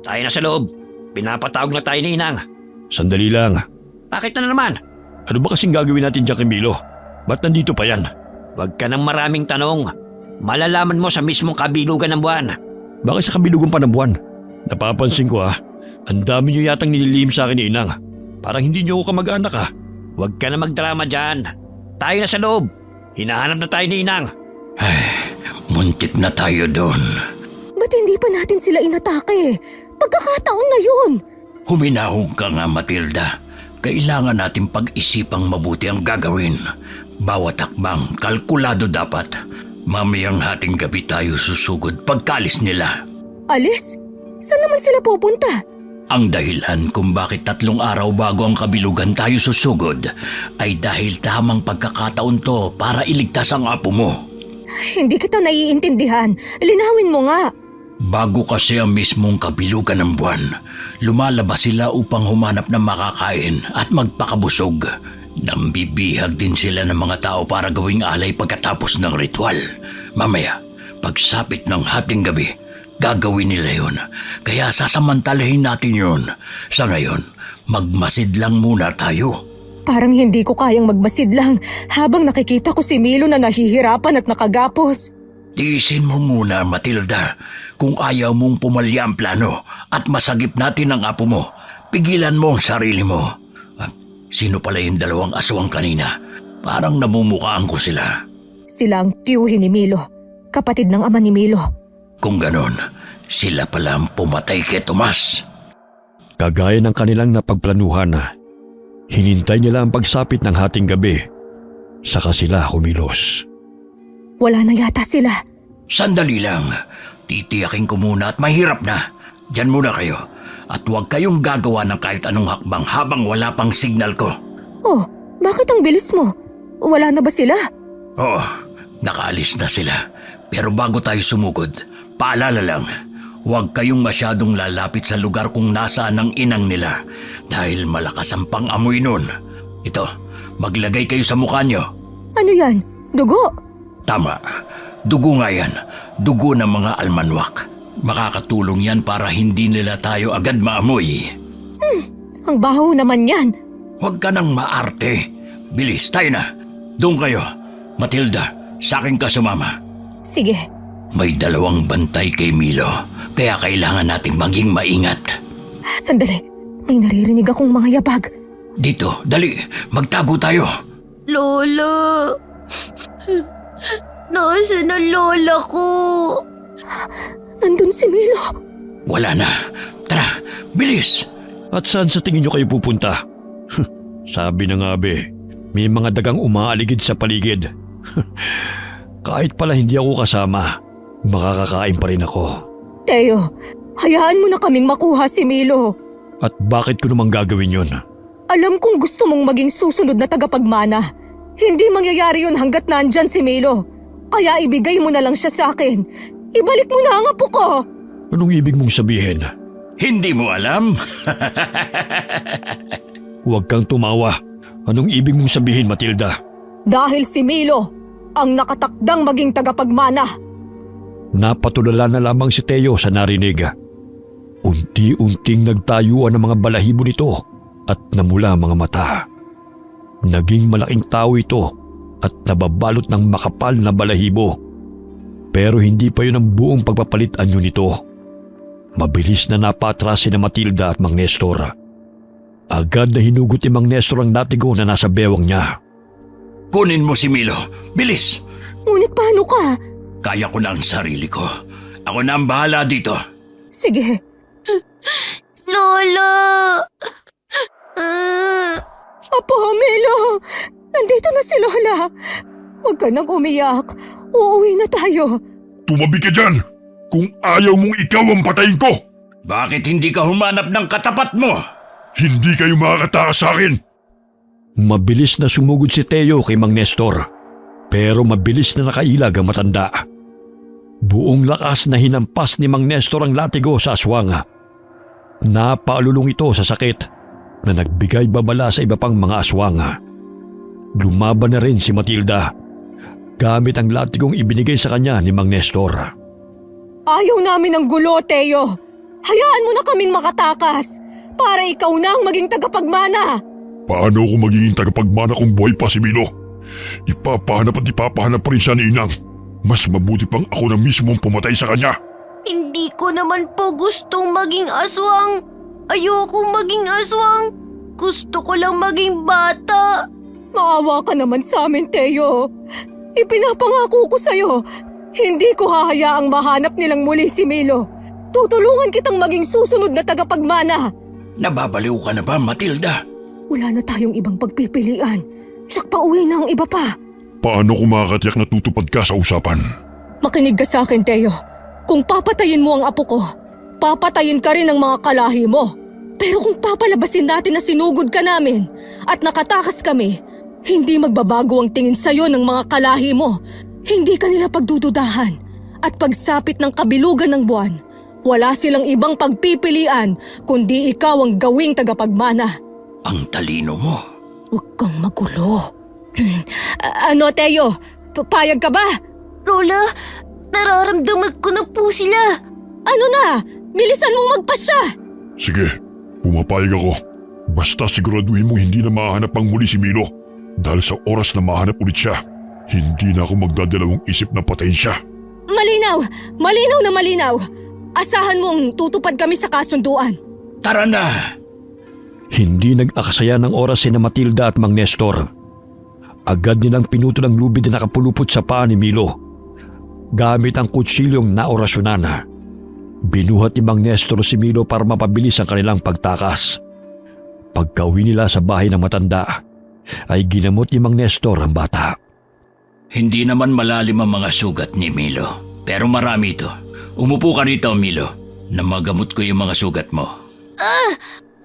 Tayo na sa loob. Pinapatawag na tayo ni Inang. sandali lang. Bakit na naman? Ano ba kasing gagawin natin dyan kay Milo? Ba't nandito pa yan? Huwag ka ng maraming tanong. Malalaman mo sa mismong kabilugan ng buwan. Bakit sa kabilugan pa ng buwan? Napapansin ko ang dami niyo yatang nililihim sa akin ni Inang. Parang hindi niyo ako kamag-anak Huwag ka na magdrama dyan. Tayo na sa loob. Hinahanap na tayo ni Inang. Muntik na tayo doon. Ba't hindi pa natin sila inatake? Pagkakataon na yun! Huminahon ka nga, Matilda. Kailangan natin pag-isipang mabuti ang gagawin. Bawat hakbang, kalkulado dapat. Mamayang hating gabi tayo susugod pagkalis nila. Alis? Saan naman sila pupunta? Ang dahilan kung bakit 3 araw bago ang kabilugan tayo susugod ay dahil tamang pagkakataon to para iligtas ang apo mo. Hindi kita naiintindihan. Linawin mo nga. Bago kasi ang mismong kabilugan ng buwan, lumalabas sila upang humanap ng makakain at magpakabusog. Nambibihag din sila ng mga tao para gawing alay pagkatapos ng ritual. Mamaya, pagsapit ng hating gabi, gagawin nila yun. Kaya sasamantalahin natin yun. Sa ngayon, magmasid lang muna tayo. Parang hindi ko kayang magmasid lang habang nakikita ko si Milo na nahihirapan at nakagapos. Tiisin mo muna, Matilda. Kung ayaw mong pumalya ang plano at masagip natin ang apo mo, pigilan mo ang sarili mo. Ah, sino pala yung dalawang aswang kanina? Parang namumukhaan ko sila. Sila ang tiyuhin ni Milo, kapatid ng ama ni Milo. Kung ganon, sila pala ang pumatay kay Tomas. Kagaya ng kanilang napagplanuhan, hinintay nila ang pagsapit ng hating gabi. Saka sila kumilos. Wala na yata sila. Sandali lang. Titiyakin ko muna at mahirap na. Diyan muna kayo. At huwag kayong gagawa ng kahit anong hakbang habang wala pang signal ko. Oh, bakit ang bilis mo? Wala na ba sila? Oo, nakaalis na sila. Pero bago tayo sumugod, paalala lang, huwag kayong masyadong lalapit sa lugar kung nasaan ang inang nila dahil malakas ang pang-amoy nun. Ito, maglagay kayo sa mukha nyo. Ano yan? Dugo? Tama, dugo nga yan. Dugo ng mga almanwak. Makakatulong yan para hindi nila tayo agad maamoy. Ang baho naman yan. Huwag ka nang maarte. Bilis, tayo na. Doon kayo. Matilda, sa akin ka sumama. Sige. May 2 bantay kay Milo, kaya kailangan nating maging maingat. Sandali. May naririnig akong mga yabag. Dito, dali, magtago tayo. Lola. Nasaan ang lola ko? Nandun si Milo. Wala na. Tara, bilis. At saan sa tingin nyo kayo pupunta? Sabi na nga be, may mga dagang umaaligid sa paligid. Kahit pala hindi ako kasama, makakakain pa rin ako. Teo, hayaan mo na kaming makuha si Milo. At bakit ko namang gagawin yun? Alam kong gusto mong maging susunod na tagapagmana. Hindi mangyayari yun hanggat nandyan si Milo. Kaya ibigay mo na lang siya sa akin. Ibalik mo na ang apo ko. Anong ibig mong sabihin? Hindi mo alam? Huwag kang tumawa. Anong ibig mong sabihin, Matilda? Dahil si Milo ang nakatakdang maging tagapagmana. Napatulala na lamang si Teo sa narinig. Unti-unting nagtayuan ang mga balahibo nito at namula ang mga mata. Naging malaking tao ito at nababalot ng makapal na balahibo. Pero hindi pa yun ang buong pagpapalit anyo nito. Mabilis na napatrasin na Matilda at Mang Nestor. Agad na hinugot ni Mang Nestor ang latigo na nasa bewang niya. Kunin mo si Milo. Bilis! Ngunit paano ka? Kaya ko na ang sarili ko. Ako na ang bahala dito. Sige. Lola! Apo, Milo! Nandito na si Lola. Huwag ka nang umiyak. Uuwi na tayo. Tumabi ka dyan! Kung ayaw mong ikaw ang patayin ko! Bakit hindi ka humanap ng katapat mo? Hindi kayo makakatakas sa akin! Mabilis na sumugod si Teo kay Mang Nestor. Pero mabilis na nakailag ang matanda. Buong lakas na hinampas ni Mang Nestor ang latigo sa aswang. Napaalulong ito sa sakit na nagbigay babala sa iba pang mga aswang. Lumaban na rin si Matilda gamit ang latigong ibinigay sa kanya ni Mang Nestor. Ayaw namin ng gulo, Teo. Hayaan mo na kaming makatakas para ikaw na ang maging tagapagmana. Paano ako magiging tagapagmana kung buhay pa si Milo? Ipapahanap at ipapahanap pa rin siya ni Inang. Mas mabuti pang ako na mismo ang pumatay sa kanya. Hindi ko naman po gustong maging aswang. Ayokong maging aswang. Gusto ko lang maging bata. Maawa ka naman sa amin, Teo. Ipinapangako ko sa'yo, hindi ko hahayaang mahanap nilang muli si Milo. Tutulungan kitang maging susunod na tagapagmana. Nababaliw ka na ba, Matilda? Wala na tayong ibang pagpipilian. Tsak pa uwi na ang iba pa. Paano ko makakatiyak na tutupad ka sa usapan? Makinig ka sa akin, Teo. Kung papatayin mo ang apo ko, papatayin ka rin ng mga kalahi mo. Pero kung papalabasin natin na sinugod ka namin at nakatakas kami, hindi magbabago ang tingin sa'yo ng mga kalahi mo. Hindi ka nila pagdududahan. At pagsapit ng kabilugan ng buwan, wala silang ibang pagpipilian kundi ikaw ang gawing tagapagmana. Ang talino mo. Huwag kang magulo. Ano, Teo? Papayag ka ba? Lola, nararamdaman ko na po sila. Ano na? Bilisan mong magpasya! Sige, pumapayag ako. Basta siguraduhin mo hindi na mahanap pang muli si Milo. Dahil sa oras na mahanap ulit siya, hindi na ako magdadalawang isip na patayin siya. Malinaw! Malinaw na malinaw! Asahan mong tutupad kami sa kasunduan. Tara na! Hindi nag-akasaya ng oras si Matilda at Mang Nestor. Agad nilang pinuto ng lubid na nakapulupot sa paa ni Milo. Gamit ang kutsilyong naorasyonan. Binuhat ni Mang Nestor si Milo para mapabilis ang kanilang pagtakas. Pagkauwi nila sa bahay ng matanda, ay ginamot ni Mang Nestor ang bata. Hindi naman malalim ang mga sugat ni Milo, pero marami ito. Umupo ka rito, Milo, na magamot ko yung mga sugat mo.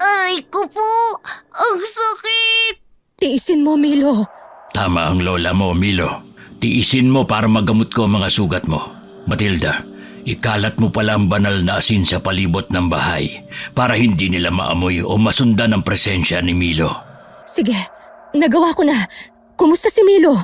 Aray ko po! Ang sakit! Tiisin mo, Milo. Tama ang lola mo, Milo. Tiisin mo para magamot ko ang mga sugat mo. Matilda, ikalat mo pala ang banal na asin sa palibot ng bahay para hindi nila maamoy o masundan ang presensya ni Milo. Sige, nagawa ko na. Kumusta si Milo?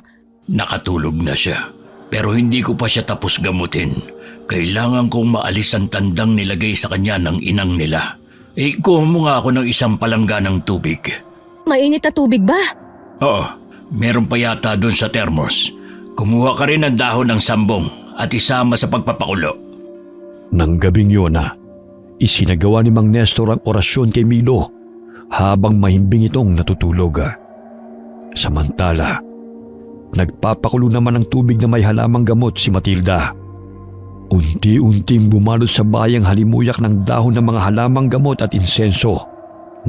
Nakatulog na siya, pero hindi ko pa siya tapos gamutin. Kailangan kong maalis ang tandang nilagay sa kanya ng inang nila. Kuha mo nga ako ng isang palangga ng tubig. Mainit na tubig ba? Oo, meron pa yata doon sa termos. Kumuha ka rin ng dahon ng sambong at isama sa pagpapakulo. Nang gabing yun isinagawa ni Mang Nestor ang orasyon kay Milo habang mahimbing itong natutulog. Samantala, nagpapakulo naman ng tubig na may halamang gamot si Matilda. Unti-unting bumalot sa bayang halimuyak ng dahon ng mga halamang gamot at insenso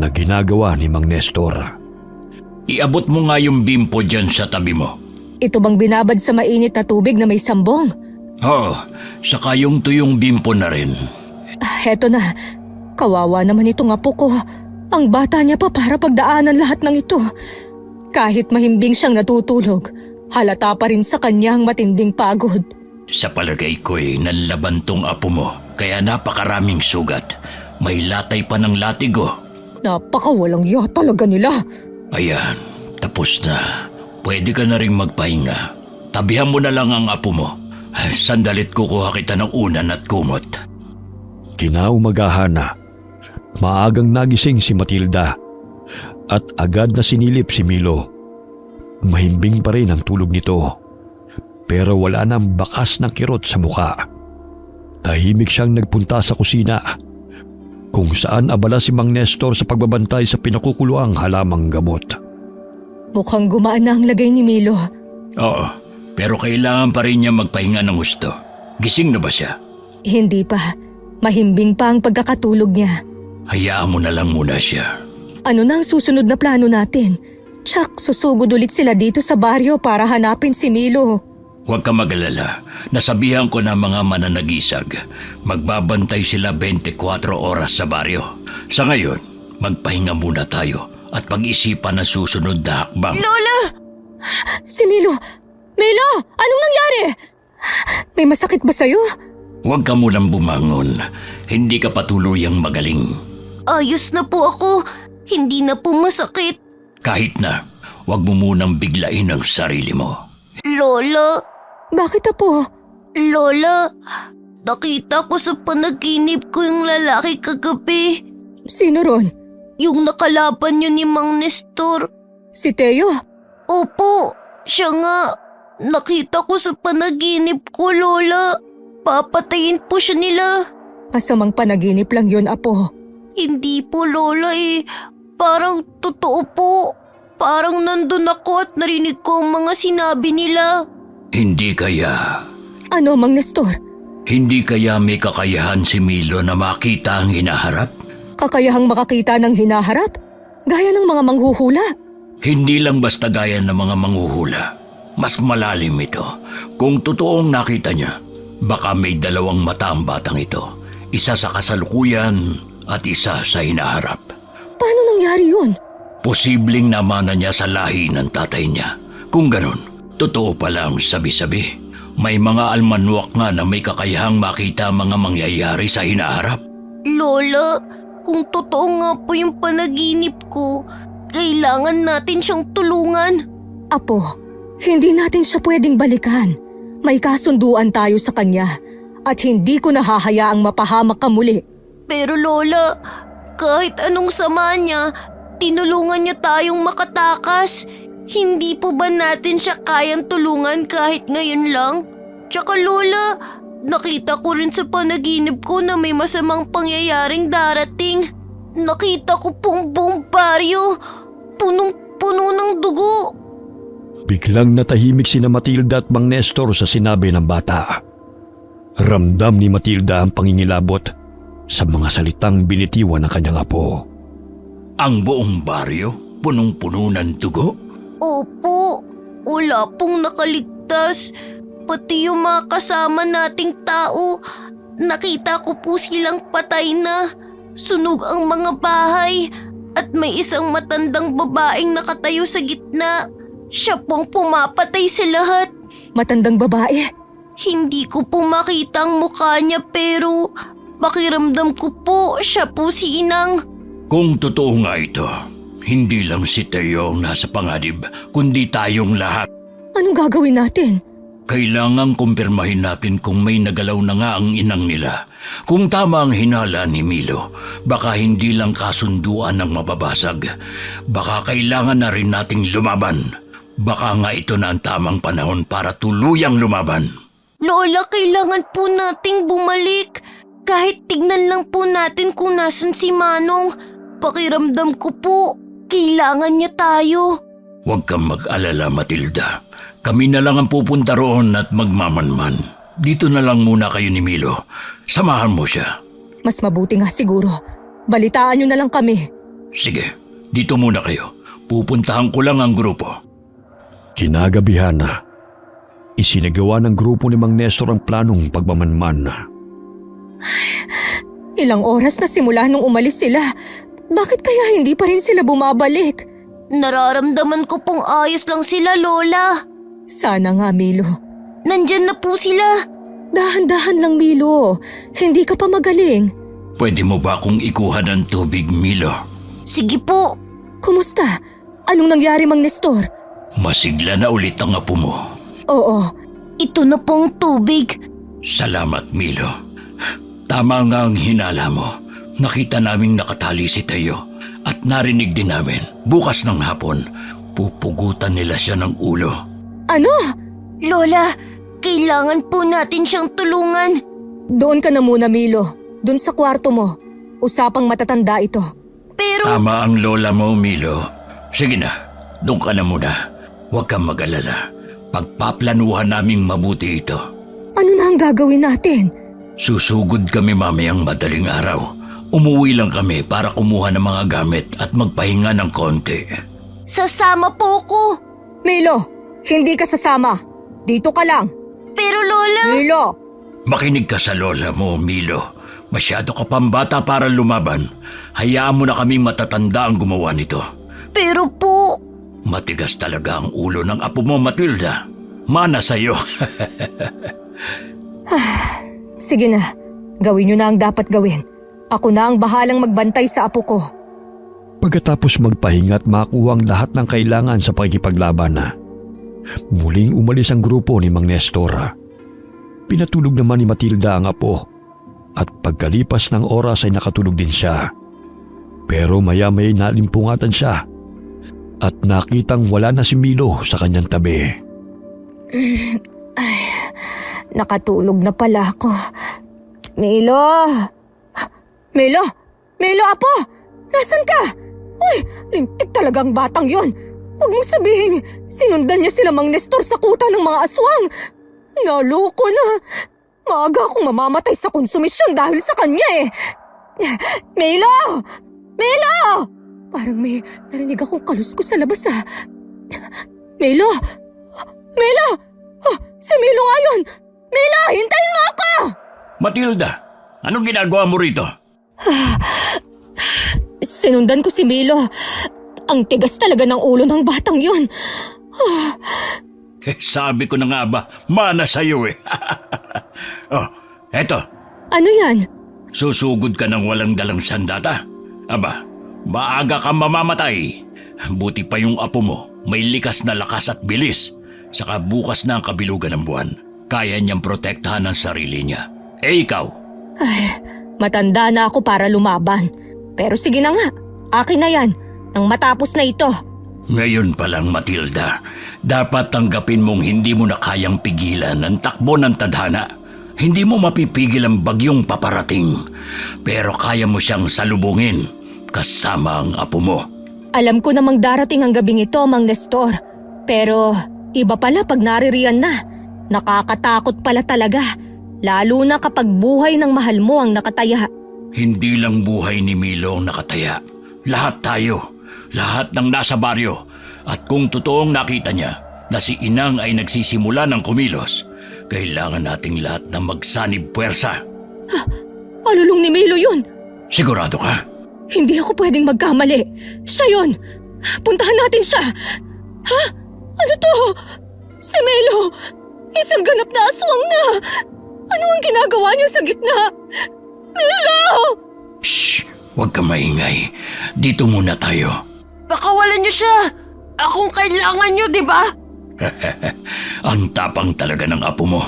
na ginagawa ni Mang Nestor. Iabot mo nga yung bimpo dyan sa tabi mo. Ito bang binabad sa mainit na tubig na may sambong? Oo, saka yung tuyong bimpo na rin. Heto na. Kawawa naman itong apo ko. Ang bata niya pa para pagdaanan lahat ng ito. Kahit mahimbing siyang natutulog, halata pa rin sa kanya ang matinding pagod. Sa palagay ko'y nanlaban tong apo mo, kaya napakaraming sugat. May latay pa ng latigo. Napakawalang iya talaga nila. Ayan, tapos na. Pwede ka na rin magpahinga. Tabihan mo na lang ang apo mo. Sandalit kukuha kita ng unan at kumot. Kinaumagahan na, maagang nagising si Matilda at agad na sinilip si Milo. Mahimbing pa rin ang tulog nito, pero wala nang bakas ng kirot sa mukha. Tahimik siyang nagpunta sa kusina, kung saan abala si Mang Nestor sa pagbabantay sa pinakukuluang halamang gamot. Mukhang gumaan na ang lagay ni Milo. Oo, pero kailangan pa rin niya magpahinga ng gusto. Gising na ba siya? Hindi pa. Mahimbing pa ang pagkakatulog niya. Hayaan mo na lang muna siya. Ano na ang susunod na plano natin? Tsak, susugod ulit sila dito sa baryo para hanapin si Milo. Huwag ka mag-alala. Nasabihan ko na mga mananagisag. Magbabantay sila 24 oras sa baryo. Sa ngayon, magpahinga muna tayo at pag-isipan ang susunod na hakbang. Lola! Si Milo! Milo! Anong nangyari? May masakit ba sa'yo? Huwag ka munang bumangon. Hindi ka patuluyang magaling. Ayos na po ako. Hindi na po masakit. Kahit na, huwag mo munang biglain ang sarili mo. Lola! Bakit apo? Lola! Nakita ko sa panaginip ko yung lalaki kagabi. Sino ron? Yung nakalaban niyo ni Mang Nestor. Si Teo? Opo, siya nga. Nakita ko sa panaginip ko, Lola. Papatayin po siya nila. Masamang panaginip lang yun, apo. Hindi po, Lola eh. Parang totoo po. Parang nandun ako at narinig ko ang mga sinabi nila. Hindi kaya. Ano, Mang Nestor? Hindi kaya may kakayahan si Milo na makita ang hinaharap? Kakayahang makakita ng hinaharap? Gaya ng mga manghuhula? Hindi lang basta gaya ng mga manghuhula. Mas malalim ito. Kung totoong nakita niya, baka may dalawang mata ang batang ito. Isa sa kasalukuyan at isa sa hinaharap. Paano nangyari yun? Posibleng namana niya sa lahi ng tatay niya. Kung ganon, totoo pala ang sabi-sabi. May mga almanwak nga na may kakayahang makita mga mangyayari sa hinaharap. Lola, kung totoo nga po yung panaginip ko, kailangan natin siyang tulungan. Apo, hindi natin siya pwedeng balikan. May kasunduan tayo sa kanya at hindi ko nahahayaang mapahamak ka muli. Pero Lola, kahit anong sama niya, tinulungan niya tayong makatakas. Hindi po ba natin siya kayang tulungan kahit ngayon lang? Tsaka Lola, Nakita ko rin sa panaginip ko na may masamang pangyayaring darating. Nakita ko pong buong baryo, punong-puno ng dugo. Biglang natahimik sina Matilda at Mang Nestor sa sinabi ng bata. Ramdam ni Matilda ang pangingilabot sa mga salitang binitiwan ng kanyang apo. Ang buong baryo, punong-puno ng dugo? Opo, wala pong nakaligtas. Pati yung mga kasama nating tao, nakita ko po silang patay na. Sunog ang mga bahay at may isang matandang babaeng nakatayo sa gitna. Siya pong pumapatay sa lahat. Matandang babae. Hindi ko po makita ang mukha niya pero pakiramdam ko po siya po si Inang. Kung totoo nga ito, hindi lang si Teo ang nasa panganib, kundi tayong lahat. Anong gagawin natin? Kailangang kumpirmahin natin kung may nagalaw na nga ang inang nila. Kung tama ang hinala ni Milo, baka hindi lang kasunduan ang mababasag. Baka kailangan na rin nating lumaban. Baka nga ito na ang tamang panahon para tuluyang lumaban. Lola, kailangan po nating bumalik. Kahit tignan lang po natin kung nasan si Manong. Pakiramdam ko po, kailangan niya tayo. Huwag kang mag-alala, Matilda. Kami na lang ang pupunta roon at magmamanman. Dito na lang muna kayo ni Milo. Samahan mo siya. Mas mabuti nga siguro. Balitaan nyo na lang kami. Sige, dito muna kayo. Pupuntahan ko lang ang grupo. Kinagabihan na, isinagawa ng grupo ni Mang Nestor ang planong pagmamanman. Ilang oras na simula nung umalis sila. Bakit kaya hindi pa rin sila bumabalik? Nararamdaman ko pong ayos lang sila, Lola. Sana nga, Milo. Nandyan na po sila. Dahan-dahan lang, Milo. Hindi ka pa magaling. Pwede mo ba akong ikuha ng tubig, Milo? Sige po. Kumusta? Anong nangyari, Mang Nestor? Masigla na ulit ang apo mo. Oo. Ito na pong tubig. Salamat, Milo. Tama nga ang hinala mo. Nakita naming nakatali si Teo at narinig din namin. Bukas ng hapon, pupugutan nila siya ng ulo. Ano? Lola, kailangan po natin siyang tulungan. Doon ka na muna, Milo. Doon sa kwarto mo. Usapang matatanda ito. Pero Tama ang lola mo, Milo. Sige na, doon ka na muna. Huwag kang mag-alala. Pagpaplanuhan naming mabuti ito. Ano na ang gagawin natin? Susugod kami mamayang madaling araw. Umuwi lang kami para kumuha ng mga gamit at magpahinga ng konti. sasama po ko. Milo, hindi ka sasama. Dito ka lang. Pero Lola, Milo! Makinig ka sa lola mo, Milo. Masyado ka pang bata para lumaban. Hayaan mo na kaming matatanda ang gumawa nito. pero po, Matigas talaga ang ulo ng apo mo, Matilda. Mana sa'yo. Sige na, gawin nyo na ang dapat gawin. Ako na ang bahalang magbantay sa apo ko. Pagkatapos magpahinga at makuha ang lahat ng kailangan sa pakikipaglaban na, muling umalis ang grupo ni Mang Nestor. Pinatulog naman ni Matilda ang apo at pagkalipas ng oras ay nakatulog din siya. Pero maya-maya nalimpungatan siya at nakitang wala na si Milo sa kanyang tabi. Nakatulog na pala ako. Milo! Milo! Milo, apo! Nasaan ka? Uy, lintik talaga ang batang yon. Huwag mong sabihin, sinundan niya sila Mang Nestor sa kuta ng mga aswang. Naloko na. Maaga akong mamamatay sa konsumisyon dahil sa kanya eh. Milo! Milo! Parang may narinig akong kaluskos sa labas ah. Milo! Milo! Oh, si Milo nga yun! Milo, hintayin mo ako! Matilda, anong ginagawa mo rito? Sinundan ko si Milo. Ang tigas talaga ng ulo ng batang yun. Sabi ko na nga ba, mana sa'yo eh. Oh, eto, Ano yan? susugod ka ng walang dalang sandata. Aba, maaga kang mamamatay. Buti pa yung apo mo, may likas na lakas at bilis. Saka bukas na ang kabilugan ng buwan. Kaya niyang protektahan ang sarili niya. Eh ikaw, Ay, matanda na ako para lumaban. Pero sige na nga, akin na yan. Nang matapos na ito. ngayon pa lang Matilda, dapat tanggapin mong hindi mo na kayang pigilan ang takbo ng tadhana. Hindi mo mapipigil ang bagyong paparating, pero kaya mo siyang salubungin kasama ang apo mo. Alam ko namang darating ang gabing ito, Mang Nestor. Pero iba pala pag naririyan na. Nakakatakot pala talaga. Lalo na kapag buhay ng mahal mo ang nakataya. Hindi lang buhay ni Milo ang nakataya. Lahat tayo, lahat ng nasa baryo. At kung totoong nakita niya na si Inang ay nagsisimula ng kumilos, kailangan nating lahat na magsanib puwersa. Alulong ni Milo yun. Sigurado ka? Hindi ako pwedeng magkamali. Siya yun. Puntahan natin siya. Ha? Ano to? Si Milo. Isang ganap na aswang na. Ano ang ginagawa niya sa gitna? Milo! Shh! Huwag ka maingay. Dito muna tayo. Pakawalan niyo siya! Akong kailangan niyo, di ba? Ang tapang talaga ng apo mo.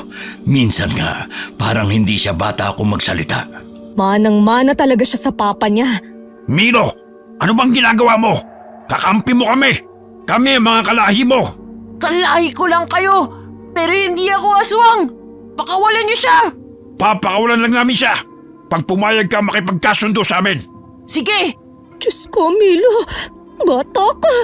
Minsan nga, parang hindi siya bata kung magsalita. Manang-mana talaga siya sa papa niya. Milo, ano bang ginagawa mo? Kakampi mo kami! Kami ang mga kalahi mo! Kalahi ko lang kayo, pero hindi ako aswang! Pakawalan niyo siya! Papakawalan lang namin siya pag pumayag ka makipagkasundo sa amin. Sige! Diyos ko, Milo. Bata ka.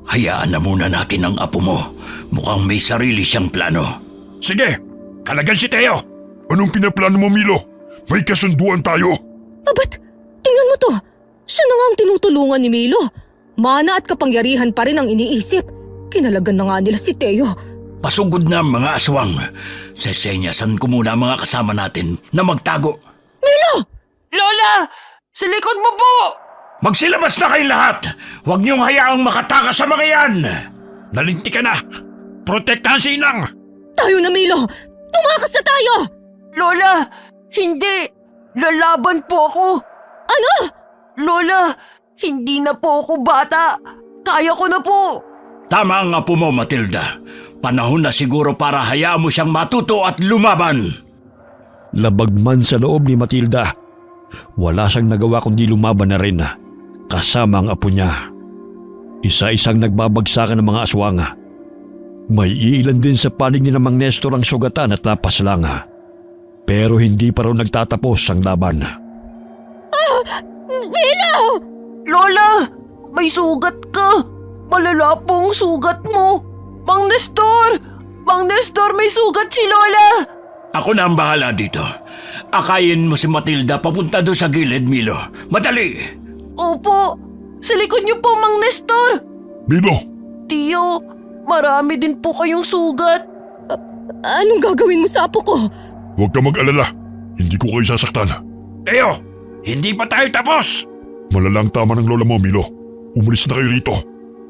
Hayaan na muna natin ang apo mo. Mukhang may sarili siyang plano. Sige, kalagan si Teo. Anong pinaplano mo, Milo? May kasunduan tayo. Ba't tingnan mo to? Siya na nga ang tinutulungan ni Milo. Mana at kapangyarihan pa rin ang iniisip. Kinalagan na nga nila si Teo. Pasugod na ang mga aswang. Sesenyasan ko muna ang mga kasama natin na magtago. Milo! Lola! Sa likod mo po! Magsilabas na kayo lahat! Huwag niyong hayaang makatakas sa mga yan! Nalinti ka na. Protektahan si Inang. Tayo na, Milo! Tumakas na tayo! Lola! Hindi! Lalaban po ako! Ano? Lola! Hindi na po ako bata! Kaya ko na po! Tama ang apo mo, Matilda. Panahon na siguro para hayaan mo siyang matuto at lumaban. Labag man sa loob ni Matilda, wala siyang nagawa kundi lumaban na rin kasama ang apo niya. Isa-isang nagbabagsakan ng mga aswang. May ilan din sa panig ni Mang Nestor ang sugatan at lapas lang. Pero hindi pa raw nagtatapos ang laban. Milo! Lola! May sugat ka! Malala pong sugat mo! Mang Nestor! Mang Nestor, may sugat si Lola! Ako na ang bahala dito. Akayin mo si Matilda papunta doon sa gilid, Milo. Madali! Opo! Sa likod niyo po, Mang Nestor! Milo, Tiyo, marami din po kayong sugat. Anong gagawin mo sa apo ko? huwag ka mag-alala. Hindi ko kayo sasaktan. Teo, hindi pa tayo tapos. Malalang tama ng lola mo, Milo. Umalis na kayo rito.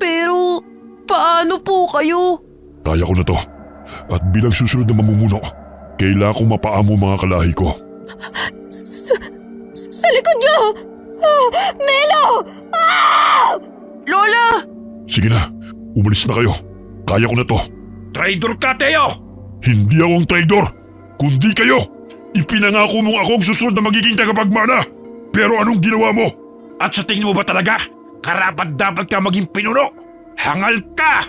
Pero, paano po kayo? Kaya ko na to. At bilang susunod na mamumuno, kailangan kong mapaamo mga kalahi ko. Sa likod niyo! Milo! Lola! Sige na, umalis na kayo. Kaya ko na to. Traidor ka, Teo! Hindi ako ang traidor, kundi kayo. Ipinangako mong ako ang susunod na magiging tagapagmana. Pero anong ginawa mo? At sa tingin mo ba talaga, karapat dapat ka maging pinuno? Hangal ka!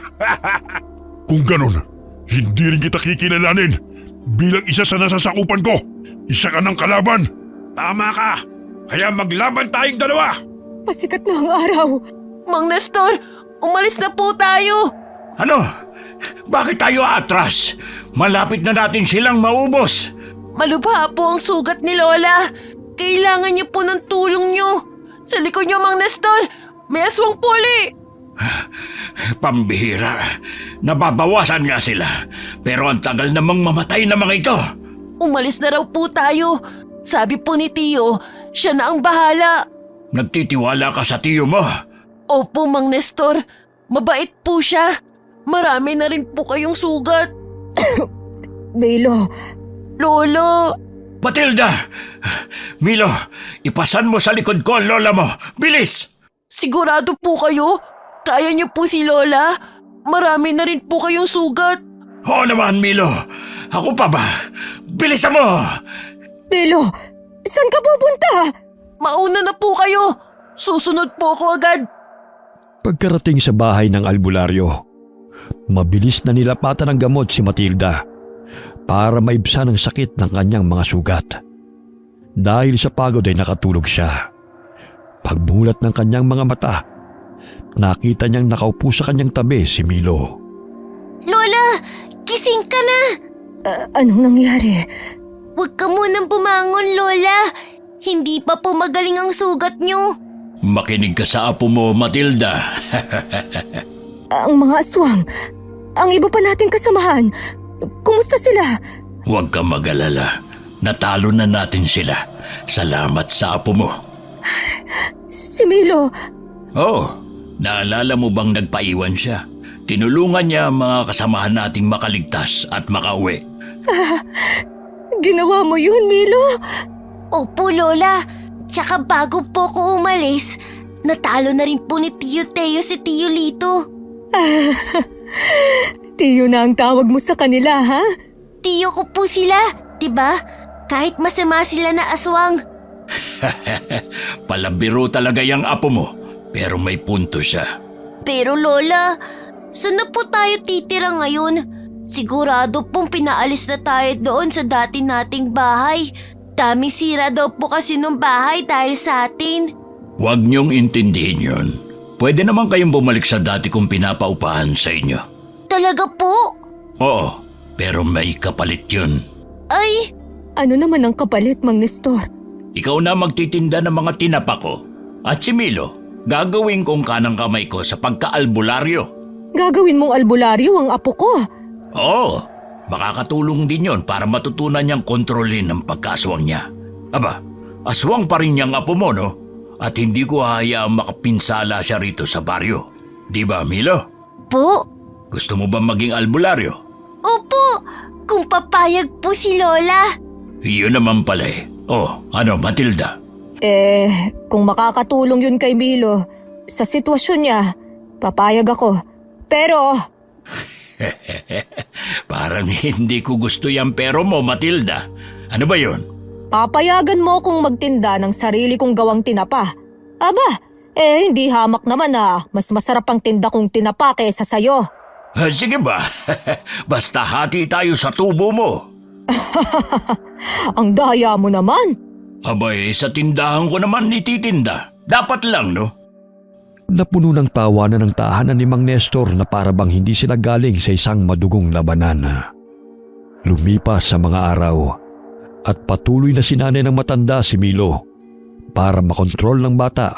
Kung ganun, hindi rin kita kikilalanin bilang isa sa nasasakupan ko. Isa ka ng kalaban. Tama ka. Kaya maglaban tayong dalawa. Pasikat na ang araw. Mang Nestor, umalis na po tayo! Ano? Bakit tayo atras? Malapit na natin silang maubos. Malubha po ang sugat ni Lola. Kailangan niyo po ng tulong niyo. Sa likod niyo, Mang Nestor, may aswang puli. Pambihira. Nababawasan nga sila. Pero ang tagal namang mamatay na mga ito. Umalis na raw po tayo. Sabi po ni Tiyo, siya na ang bahala. Nagtitiwala ka sa tiyo mo. Opo, Mang Nestor. Mabait po siya. Marami na rin po kayong sugat. Milo, Lola! Matilda! Milo, ipasan mo sa likod ko ang lola mo. Bilis! Sigurado po kayo? Kaya niyo po si Lola? Marami na rin po kayong sugat. Oo naman, Milo. Ako pa ba? Bilisan mo! Milo, saan ka pupunta? Mauna na po kayo. Susunod po ako agad. Pagkarating sa bahay ng albularyo, mabilis na nilapatan ng gamot si Matilda para maibsan ang sakit ng kanyang mga sugat. Dahil sa pagod ay nakatulog siya. Pagmulat ng kanyang mga mata, nakita niyang nakaupo sa kanyang tabi si Milo. Lola, gising ka na! Anong nangyari? Huwag ka munang bumangon, Lola. Hindi pa po magaling ang sugat niyo. Makinig ka sa apo mo, Matilda. Ang mga aswang, ang iba pa nating kasamahan, kumusta sila? Huwag ka mag-alala. Natalo na natin sila. Salamat sa apo mo. Si Milo, Oh, naalala mo bang nagpaiwan siya? Tinulungan niya ang mga kasamahan nating makaligtas at makauwi. ginawa mo yun, Milo? Opo, Lola. Tsaka bago po ko umalis, natalo na rin po ni Tio Teo si Tio Lito. Tiyo na ang tawag mo sa kanila, ha? Tiyo ko po sila, diba? Kahit masama sila na aswang. Palabiro talaga yung apo mo, pero may punto siya. Pero Lola, saan na po tayo titira ngayon? Sigurado pong pinaalis na tayo doon sa dati nating bahay. Daming sira daw po kasi nung bahay dahil sa atin. Huwag niyong intindihin yun. Pwede naman kayong bumalik sa dati kong pinapaupahan sa inyo. Talaga po? Oo, pero may kapalit yun. Ay, Ano naman ang kapalit, Mang Nestor? Ikaw na magtitinda ng mga tinapa ko. At si Milo, gagawin kong kanang kamay ko sa pagka-albularyo. Gagawin mong albularyo ang apo ko. Oo, makakatulong din yon para matutunan niyang kontrolin ang pagkaswang niya. Aba, aswang pa rin niyang apo mo, no? At hindi ko hayaang makapinsala siya rito sa baryo. Di ba, Milo? po? Gusto mo ba maging albularyo? Opo, kung papayag po si Lola. Yun naman pala eh. Oh, ano, Matilda? Kung makakatulong yun kay Milo, sa sitwasyon niya, papayag ako. Pero, Parang hindi ko gusto yung pero mo, Matilda. Ano ba yun? papayagan mo kung magtinda ng sarili kong gawang tinapa. Aba, hindi hamak naman na mas masarap ang tinda kong tinapa kaysa sayo. Sige ba? Basta hati tayo sa tubo mo. Ang daya mo naman. Abay, sa tindahan ko naman ititinda. Dapat lang, no? Napuno ng tawanan ng tahanan ni Mang Nestor na para bang hindi sila galing sa isang madugong labanan. Lumipas sa mga araw at patuloy na sinanay ng matanda si Milo para makontrol ng bata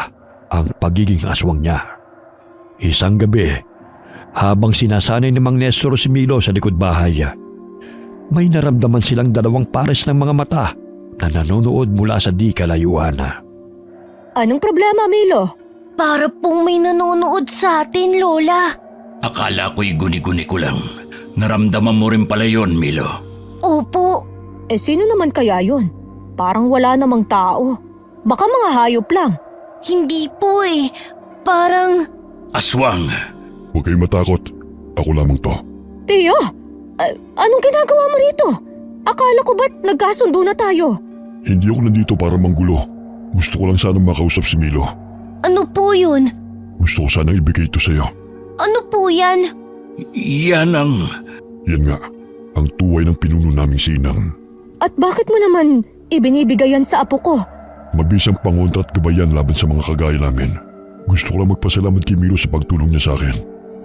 ang pagiging aswang niya. Isang gabi, habang sinasanay ni Mang Nestor si Milo sa likod bahay, may naramdaman silang dalawang pares ng mga mata na nanonood mula sa di kalayuan. Anong problema, Milo? Para pong may nanonood sa atin, Lola. Akala ko'y guni-guni ko lang. Naramdaman mo rin pala yon, Milo. Opo, Sino naman kaya yun? Parang wala namang tao. Baka mga hayop lang. hindi po eh. Parang... Aswang. Huwag kayong matakot. Ako lamang to. Tiyo, anong ginagawa mo rito? Akala ko ba't nagkasundo na tayo? Hindi ako nandito para manggulo. Gusto ko lang sanang makausap si Milo. Ano po yun? Gusto ko sanang ibigay ito sa'yo. Ano po yan? Yan ang... Yan nga, ang tuway ng pinuno naming sinang. At bakit mo naman ibinibigay yan sa apo ko? Mabisang pangontra at gabayan laban sa mga kagaya namin. Gusto ko lang magpasalamat kay Milo sa pagtulong niya sa akin.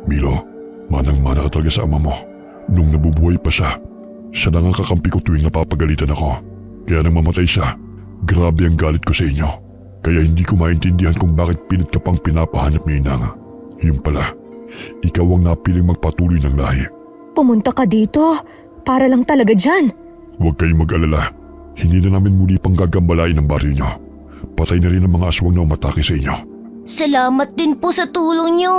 Milo, manang-mana ka talaga sa ama mo. Nung nabubuhay pa siya, siya lang ang kakampi ko tuwing napapagalitan ako. Kaya nang mamatay siya, grabe ang galit ko sa inyo. Kaya hindi ko maintindihan kung bakit pilit ka pang pinapahanap ni Inang. Yun pala, ikaw ang napiling magpatuloy ng lahi. Pumunta ka dito para lang talaga dyan. Huwag kayong mag-alala. Hindi na namin muli pang gagambalain ang baryo niyo. Patay na rin ang mga aswang na umatake sa inyo. Salamat din po sa tulong niyo,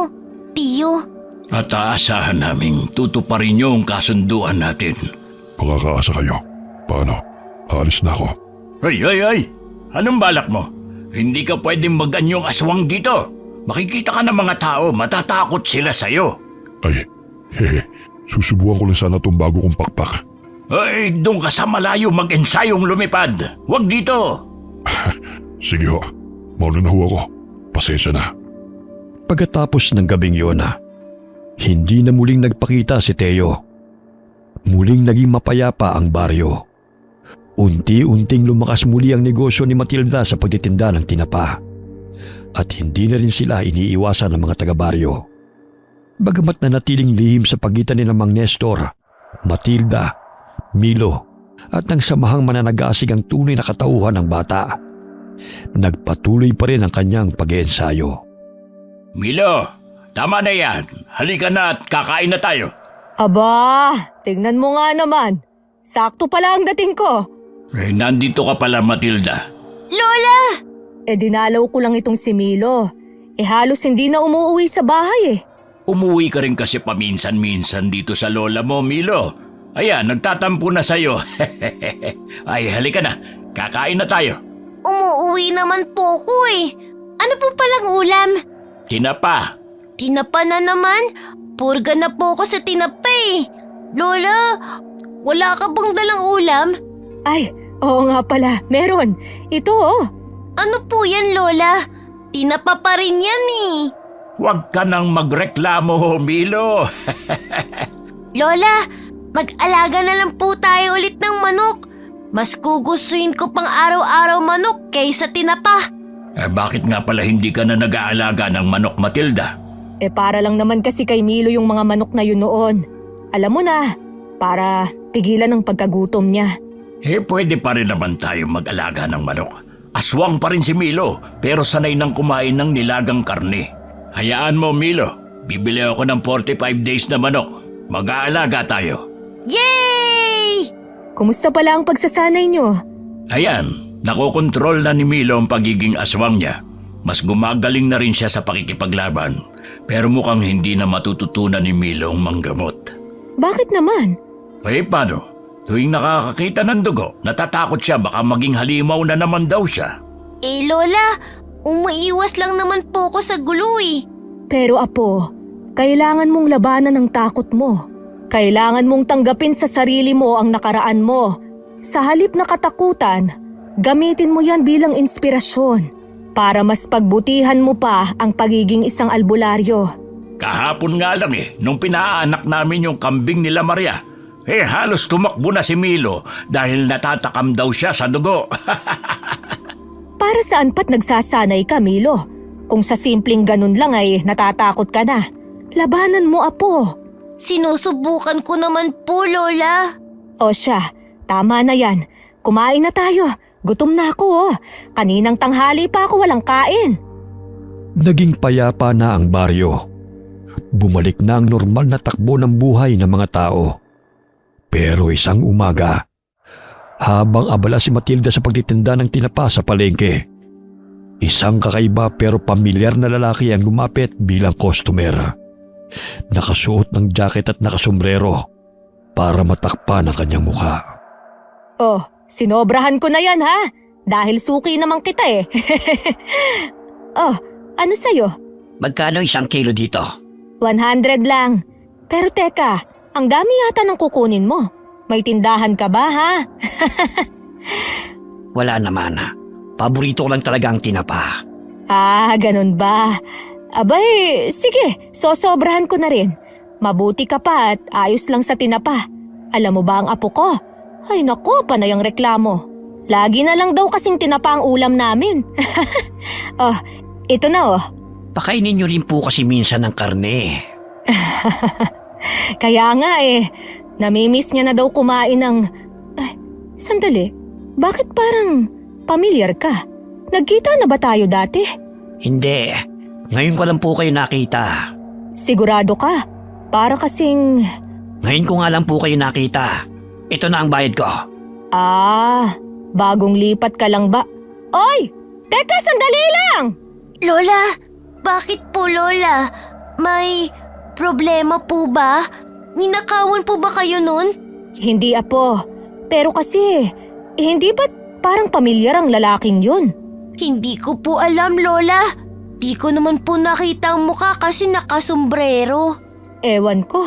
Tiyo. At aasahan naming tutuparin niyo ang kasunduan natin. Makakaasa kayo. Paano? Aalis na ako. Ay! Anong balak mo? Hindi ka pwedeng mag-anyong aswang dito. Makikita ka ng mga tao, matatakot sila sa'yo. Ay, hehe. Susubukan ko lang sana itong bago kong pakpak. Ay, doon ka sa malayo mag-ensayong lumipad. Huwag dito. Sige ho. Mauna na ho ako. Pasensya na. Pagkatapos ng gabing yun, hindi na muling nagpakita si Teo. Muling naging mapayapa ang baryo. Unti-unting lumakas muli ang negosyo ni Matilda sa pagtitinda ng tinapa. At hindi na rin sila iniiwasan ng mga taga-baryo. Bagamat na natiling lihim sa pagitan ni Mang Nestor, Matilda, Milo, at ng samahang mananagasig ang tunay na katauhan ng bata, nagpatuloy pa rin ang kanyang pag-iensayo. Milo, tama na yan. Halika na at kakain na tayo. Aba, tignan mo nga naman. Sakto pala ang dating ko. Nandito ka pala, Matilda. Lola! Dinalaw ko lang itong si Milo. Halos hindi na umuuwi sa bahay eh. Umuwi ka rin kasi paminsan-minsan dito sa lola mo, Milo. Ayan, nagtatampo na sa'yo. Ay, halika na. Kakain na tayo. Umuuwi naman po ko eh. Ano po palang ulam? Tinapa. Tinapa na naman? Purga na po ako sa tinapa eh. Lola, wala ka bang dalang ulam? Ay, oo nga pala. Meron. Ito oh. Ano po yan, Lola? Tinapa pa rin yan eh. Huwag ka nang magreklamo, Milo. Lola, mag-alaga na lang po tayo ulit ng manok. Mas gugustuhin ko pang araw-araw manok kaysa tinapa. Bakit nga pala hindi ka na nag-aalaga ng manok, Matilda? Para lang naman kasi kay Milo yung mga manok na yun noon. Alam mo na, para pigilan ang pagkagutom niya. Pwede pa rin naman tayo mag-alaga ng manok. Aswang pa rin si Milo, pero sanay nang kumain ng nilagang karne. Hayaan mo, Milo. Bibili ako ng 45 days na manok. Mag-aalaga tayo. Yay! Kumusta pala ang pagsasanay niyo? Ayan, nakokontrol na ni Milo ang pagiging aswang niya. Mas gumagaling na rin siya sa pakikipaglaban. Pero mukhang hindi na matututunan ni Milo ang manggamot. Bakit naman? Paano? Tuwing nakakakita ng dugo, natatakot siya baka maging halimaw na naman daw siya. Lola, umaiwas lang naman po ko sa gulo eh. Pero apo, kailangan mong labanan ang takot mo. Kailangan mong tanggapin sa sarili mo ang nakaraan mo. Sa halip na katakutan, gamitin mo yan bilang inspirasyon para mas pagbutihan mo pa ang pagiging isang albularyo. Kahapon nga lang nung pinaanak namin yung kambing nila Maria. Halos tumakbo na si Milo dahil natatakam daw siya sa dugo. Para saan pa't nagsasanay ka, Milo? Kung sa simpleng ganun lang ay natatakot ka na. Labanan mo, apo. Sinusubukan ko naman po, Lola. O siya, tama na yan. Kumain na tayo. Gutom na ako. Kaninang tanghali pa ako walang kain. Naging payapa na ang baryo. Bumalik na ang normal na takbo ng buhay ng mga tao. Pero isang umaga, habang abala si Matilda sa pagtitinda ng tinapa sa palengke, isang kakaiba pero pamilyar na lalaki ang lumapit bilang customer. Nakasuot ng jacket at nakasombrero para matakpan ang kanyang mukha. Oh, sinobrahan ko na yan ha? Dahil suki naman kita eh. Oh, ano sa'yo? Magkano 1 kilo dito? 100 lang. Pero teka, ang dami yata ng kukunin mo. May tindahan ka ba ha? Wala naman. Paborito ko lang talaga ang tinapa. Ah, ganun ba? Abay, sige, sosobrahan ko na rin. Mabuti ka pa at ayos lang sa tinapa. Alam mo ba ang apo ko? Ay nako, panay ang reklamo. Lagi na lang daw kasing tinapa ang ulam namin. Oh, ito na oh. Pakainin niyo rin po kasi minsan ng karne. Kaya nga namimiss niya na daw kumain ng… Ay, sandali, bakit parang pamilyar ka? Nagkita na ba tayo dati? Hindi. Ngayon ko lang po kayo nakita. Sigurado ka? Para kasing… Ngayon ko nga lang po kayo nakita. Ito na ang bayad ko. Ah, bagong lipat ka lang ba? Oy! Teka, sandali lang! Lola, bakit po Lola? May problema po ba? Ninakawan po ba kayo nun? Hindi apo, pero kasi hindi ba't parang pamilyar ang lalaking yun? Hindi ko po alam, Lola. Di ko naman po nakita ang mukha kasi nakasombrero. Ewan ko,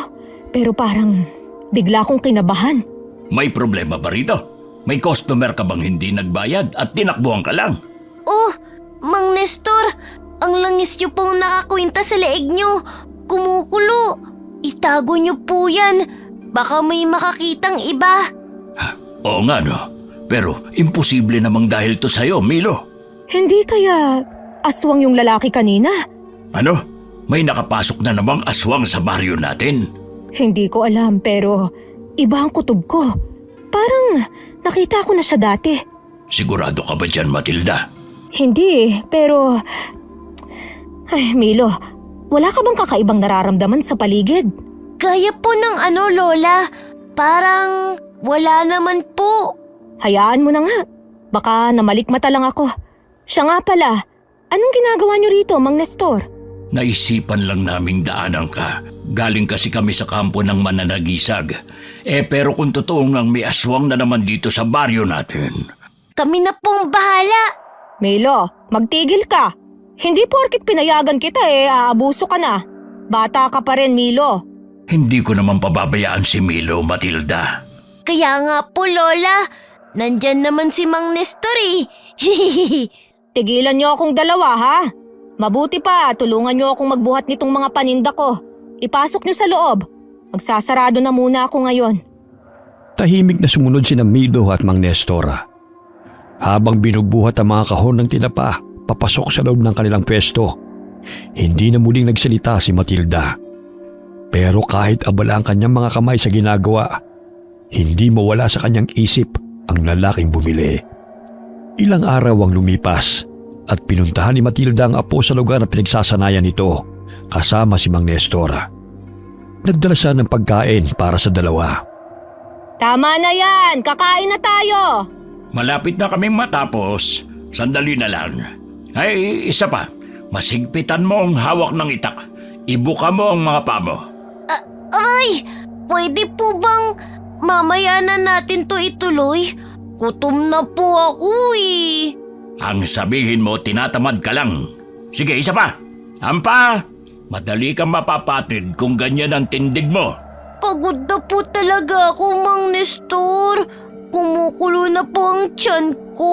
pero parang bigla kong kinabahan. May problema ba rito? May customer ka bang hindi nagbayad at tinakbuhan ka lang? Oh, Mang Nestor, ang langis niyo pong nakakwinta sa leeg niyo. Kumukulo. Itago niyo po yan. Baka may makakitang iba. Oo nga no, pero imposible namang dahil to sa'yo, Milo. Hindi kaya aswang yung lalaki kanina? Ano? May nakapasok na namang aswang sa baryo natin? Hindi ko alam pero iba ang kutob ko. Parang nakita ko na siya dati. Sigurado ka ba dyan, Matilda? Hindi pero... Ay, Milo, wala ka bang kakaibang nararamdaman sa paligid? Gaya po ng Lola. Parang wala naman po. Hayaan mo na nga. Baka namalikmata lang ako. Siya nga pala, anong ginagawa niyo rito, Mang Nestor? Naisipan lang naming daanan ka. Galing kasi kami sa kampo ng mananagisag. Pero kung totoong ngang may aswang na naman dito sa baryo natin. Kami na pong bahala. Milo, magtigil ka. Hindi porkit pinayagan kita aabuso ka na. Bata ka pa rin, Milo. Hindi ko naman pababayaan si Milo, Matilda. Kaya nga po, Lola. Nandyan naman si Mang Nestor eh. Tigilan niyo akong dalawa, ha? Mabuti pa, tulungan niyo akong magbuhat nitong mga paninda ko. Ipasok niyo sa loob. Magsasarado na muna ako ngayon. Tahimik na sumunod sina Milo at Mang Nestor. Habang binubuhat ang mga kahon ng tinapa, papasok sa loob ng kanilang pwesto. Hindi na muling nagsalita si Matilda. Pero kahit abala ang kanyang mga kamay sa ginagawa, hindi mawala sa kanyang isip ang lalaking bumili. Ilang araw ang lumipas at pinuntahan ni Matilda ang apo sa lugar na pinagsasanayan nito kasama si Mang Nestor. Nagdala siya ng pagkain para sa dalawa. Tama na yan! Kakain na tayo! Malapit na kaming matapos. Sandali na lang. Ay, isa pa. Masigpitan mo ang hawak ng itak. Ibuka mo ang mga paa mo. Aray! Pwede po bang mamaya na natin to ituloy? Gutom na po ako eh. Ang sabihin mo, tinatamad ka lang. Sige, isa pa. Ampa! Madali kang mapapatid kung ganyan ang tindig mo. Pagod na po talaga ako, Mang Nestor. Kumukulo na po ang tiyan ko.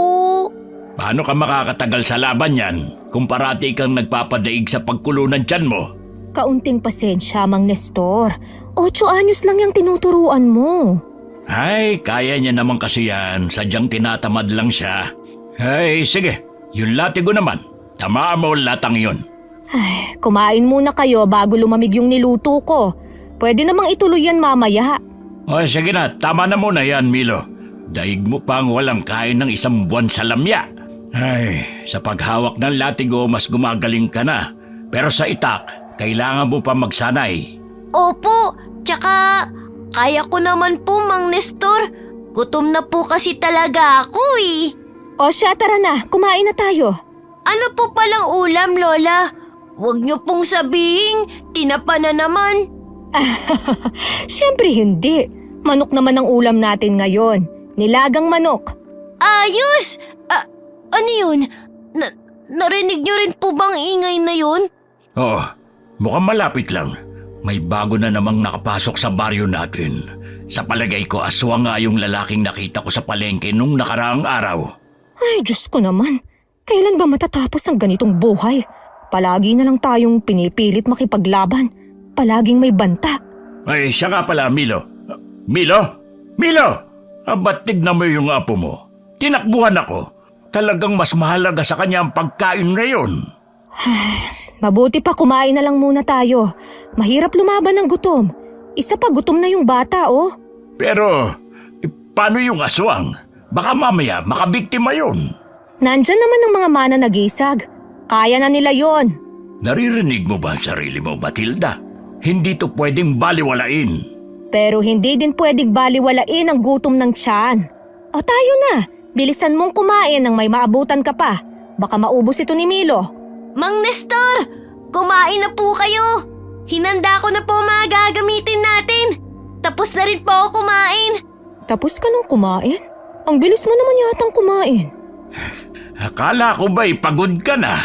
Paano ka makakatagal sa laban yan kung parati kang nagpapadaig sa pagkulo ng tiyan mo? Kaunting pasensya, Mang Nestor. 8 anyos lang yung tinuturuan mo. Ay, kaya niya naman kasi yan. Sadyang tinatamad lang siya. Ay, sige. Yung latigo naman. Tamaan mo ang latang yun. Ay, kumain muna kayo bago lumamig yung niluto ko. Pwede namang ituloy yan mamaya. O sige na, tama na muna yan, Milo. Daig mo pang walang kain ng 1 buwan sa lamya. Ay, sa paghawak ng latigo, mas gumagaling ka na. Pero sa itak, kailangan mo pa magsanay. Opo, tsaka kaya ko naman po, Mang Nestor. Gutom na po kasi talaga ako eh. O siya, tara na. Kumain na tayo. Ano po palang ulam, Lola? Huwag niyo pong sabihin, tinapa na naman. Siyempre hindi. Manok naman ang ulam natin ngayon. Nilagang manok. Ayos! Ano yun? Narinig niyo rin po bang ingay na yun? Oo, mukhang malapit lang. May bago na namang nakapasok sa baryo natin. Sa palagay ko, aswang nga yung lalaking nakita ko sa palengke nung nakaraang araw. Ay, Diyos ko naman. Kailan ba matatapos ang ganitong buhay? Palagi na lang tayong pinipilit makipaglaban. Palaging may banta. Ay, siya nga pala, Milo. Milo? Milo! Ba't tignan mo yung apo mo? Tinakbuhan ako. Talagang mas mahalaga sa kanya ang pagkain ngayon. Mabuti pa kumain na lang muna tayo. Mahirap lumaban ng gutom. Isa pa gutom na yung bata, oh. Pero, paano yung aswang? Baka mamaya makabiktima yun. Nandyan naman ang mga mananagisag. Kaya na nila yon. Naririnig mo ba ang sarili mo, Matilda? Hindi to pwedeng baliwalain. Pero hindi din pwedeng baliwalain ang gutom ng tiyan. O tayo na, bilisan mong kumain nang may maabutan ka pa. Baka maubos ito ni Milo. Mang Nestor, kumain na po kayo. Hinanda ko na po mga gagamitin natin. Tapos na rin po ako kumain. Tapos ka nang kumain? Ang bilis mo naman yatang kumain. Akala ko ba'y pagod ka na?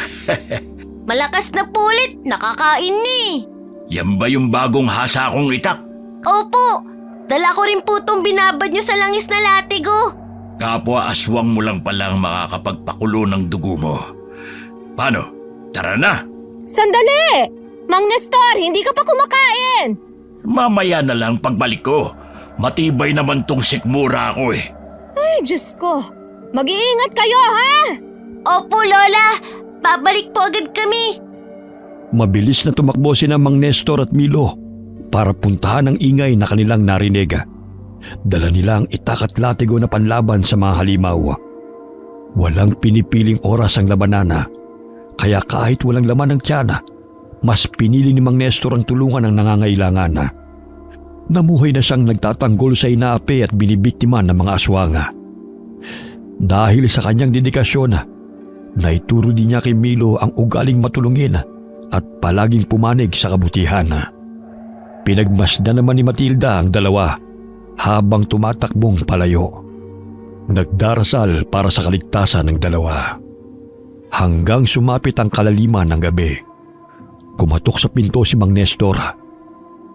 Malakas na po ulit, nakakain ni. Yan ba yung bagong hasa kong itak? Opo, dala ko rin po itong binabad nyo sa langis na latigo. Kapwa aswang mo lang palang makakapagpakulo ng dugo mo. Paano? Tara na! Sandali! Mang Nestor, hindi ka pa kumakain! Mamaya na lang pagbalik ko. Matibay naman tong sikmura ko eh. Ay, Diyos ko. Mag-iingat kayo, ha? Opo, Lola. Babalik po agad kami. Mabilis na tumakbo sina Mang Nestor at Milo para puntahan ang ingay na kanilang narinig. Dala nila ang itak at latigo na panlaban sa mga halimaw. Walang pinipiling oras ang labanana, kaya kahit walang laman ng tiyana, mas pinili ni Mang Nestor ang tulungan ng nangangailangan. Namuhay na siyang nagtatanggol sa inaapi at binibiktima ng mga aswanga. Dahil sa kanyang dedikasyon, naituro din niya kay Milo ang ugaling matulungin at palaging pumanig sa kabutihan. Pinagmasdan naman ni Matilda ang dalawa habang tumatakbong palayo. Nagdarasal para sa kaligtasan ng dalawa. Hanggang sumapit ang kalaliman ng gabi, kumatok sa pinto si Mang Nestor.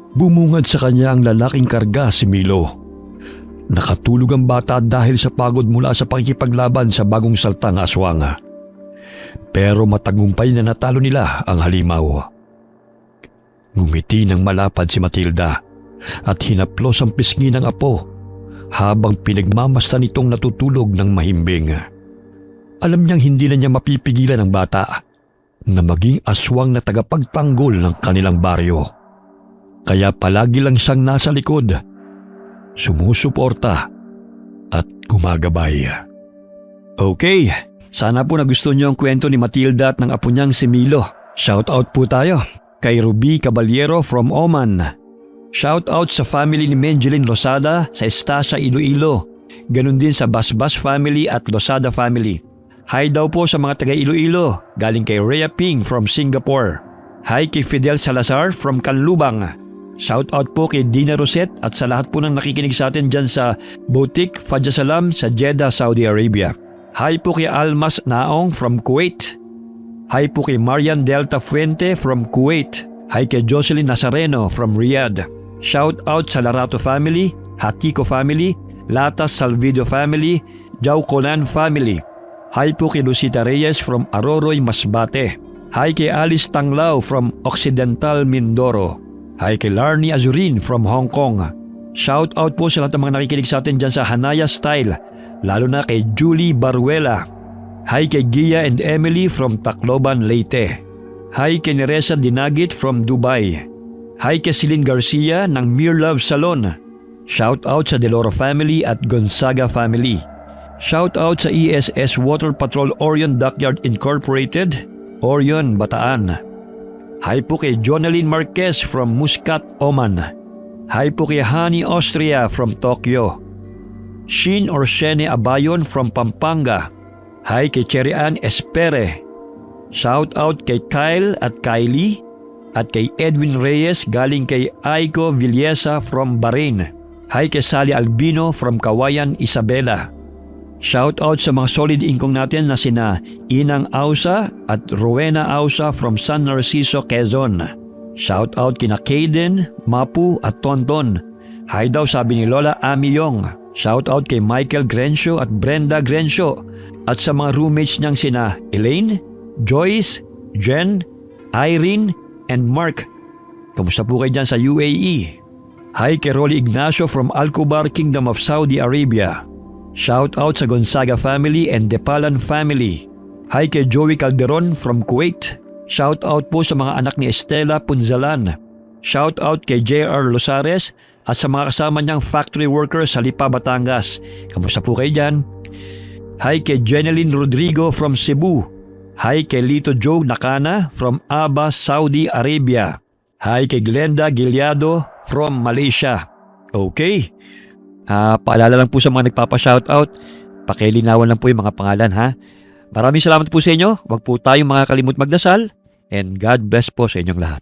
Bumungad sa kanya ang lalaking karga si Milo. Nakatulog ang bata dahil sa pagod mula sa pakikipaglaban sa bagong saltang aswanga. Pero matagumpay na natalo nila ang halimaw. Ngumiti ng malapad si Matilda at hinaplos ang pisngi ng apo habang pinagmamasdan itong natutulog ng mahimbing. Alam niyang hindi na niya mapipigilan ang bata na maging aswang na tagapagtanggol ng kanilang baryo. Kaya palagi lang siyang nasa likod, sumusuporta at gumagabay. Okay, sana po nagustuhan niyo ang kwento ni Matilda at ng apo niyang si Milo. Shout out po tayo kay Ruby Caballero from Oman. Shout out sa family ni Menjelin Losada sa Estacia, Iloilo. Ganon din sa Basbas family at Losada family. Hi daw po sa mga taga Iloilo, galing kay Rhea Ping from Singapore. Hi kay Fidel Salazar from Canlubang. Shout out po kay Dina Rosette at sa lahat po ng nakikinig sa atin dyan sa Boutique Fadja Salam sa Jeddah, Saudi Arabia. Hi po kay Almas Naong from Kuwait. Hi po kay Marian Delta Fuente from Kuwait. Hi kay Jocelyn Nazareno from Riyadh. Shout out sa Larato family, Hatiko family, Latas Salvido family, Jau Colan family. Hi po kay Lucita Reyes from Aroroy, Masbate. Hi kay Alice Tanglao from Occidental Mindoro. Hi kay Larnie Azurin from Hong Kong. Shout out po sa lahat ng mga nakikinig sa atin dyan sa Hanaya Style, lalo na kay Julie Baruela. Hi kay Gia and Emily from Tacloban, Leyte. Hi kay Neresa Dinagit from Dubai. Hi kay Celine Garcia ng Mere Love Salon. Shout out sa Deloro family at Gonzaga family. Shout out sa ESS Water Patrol Orion Dockyard Incorporated, Orion, Bataan. Hi po kay Jonalyn Marquez from Muscat, Oman. Hi po kay Hani Austria from Tokyo. Shin or Shene Abayon from Pampanga. Hi kay Cherry Ann Espere. Shout out kay Kyle at Kylie at kay Edwin Reyes galing kay Aiko Villesa from Bahrain. Hi kay Sally Albino from Kawayan, Isabela. Shout out sa mga solid income natin na sina Inang Ausa at Rowena Ausa from San Narciso, Quezon. Shout out kina Kaden, Mapu at Tonton. Hi daw sabi ni Lola Ami Yong. Shout out kay Michael Grencio at Brenda Grencio at sa mga roommates niyang sina Elaine, Joyce, Jen, Irene and Mark. Kamusta po kayo dyan sa UAE? Hi kay Rolly Ignacio from Alcobar, Kingdom of Saudi Arabia. Shout out sa Gonzaga family and Depalan family. Hi kay Joey Calderon from Kuwait. Shout out po sa mga anak ni Estela Punzalan. Shout out kay JR Losares at sa mga kasama niyang factory workers sa Lipa, Batangas. Kamusta po kayo dyan? Hi kay Jeneline Rodrigo from Cebu. Hi kay Lito Joe Nakana from Aba, Saudi Arabia. Hi kay Glenda Gilyado from Malaysia. Okay. Paalala lang po sa mga nagpapa-shoutout, pakilinawan lang po yung mga pangalan ha. Maraming salamat po sa inyo. Huwag po tayong makakalimut magdasal and God bless po sa inyong lahat.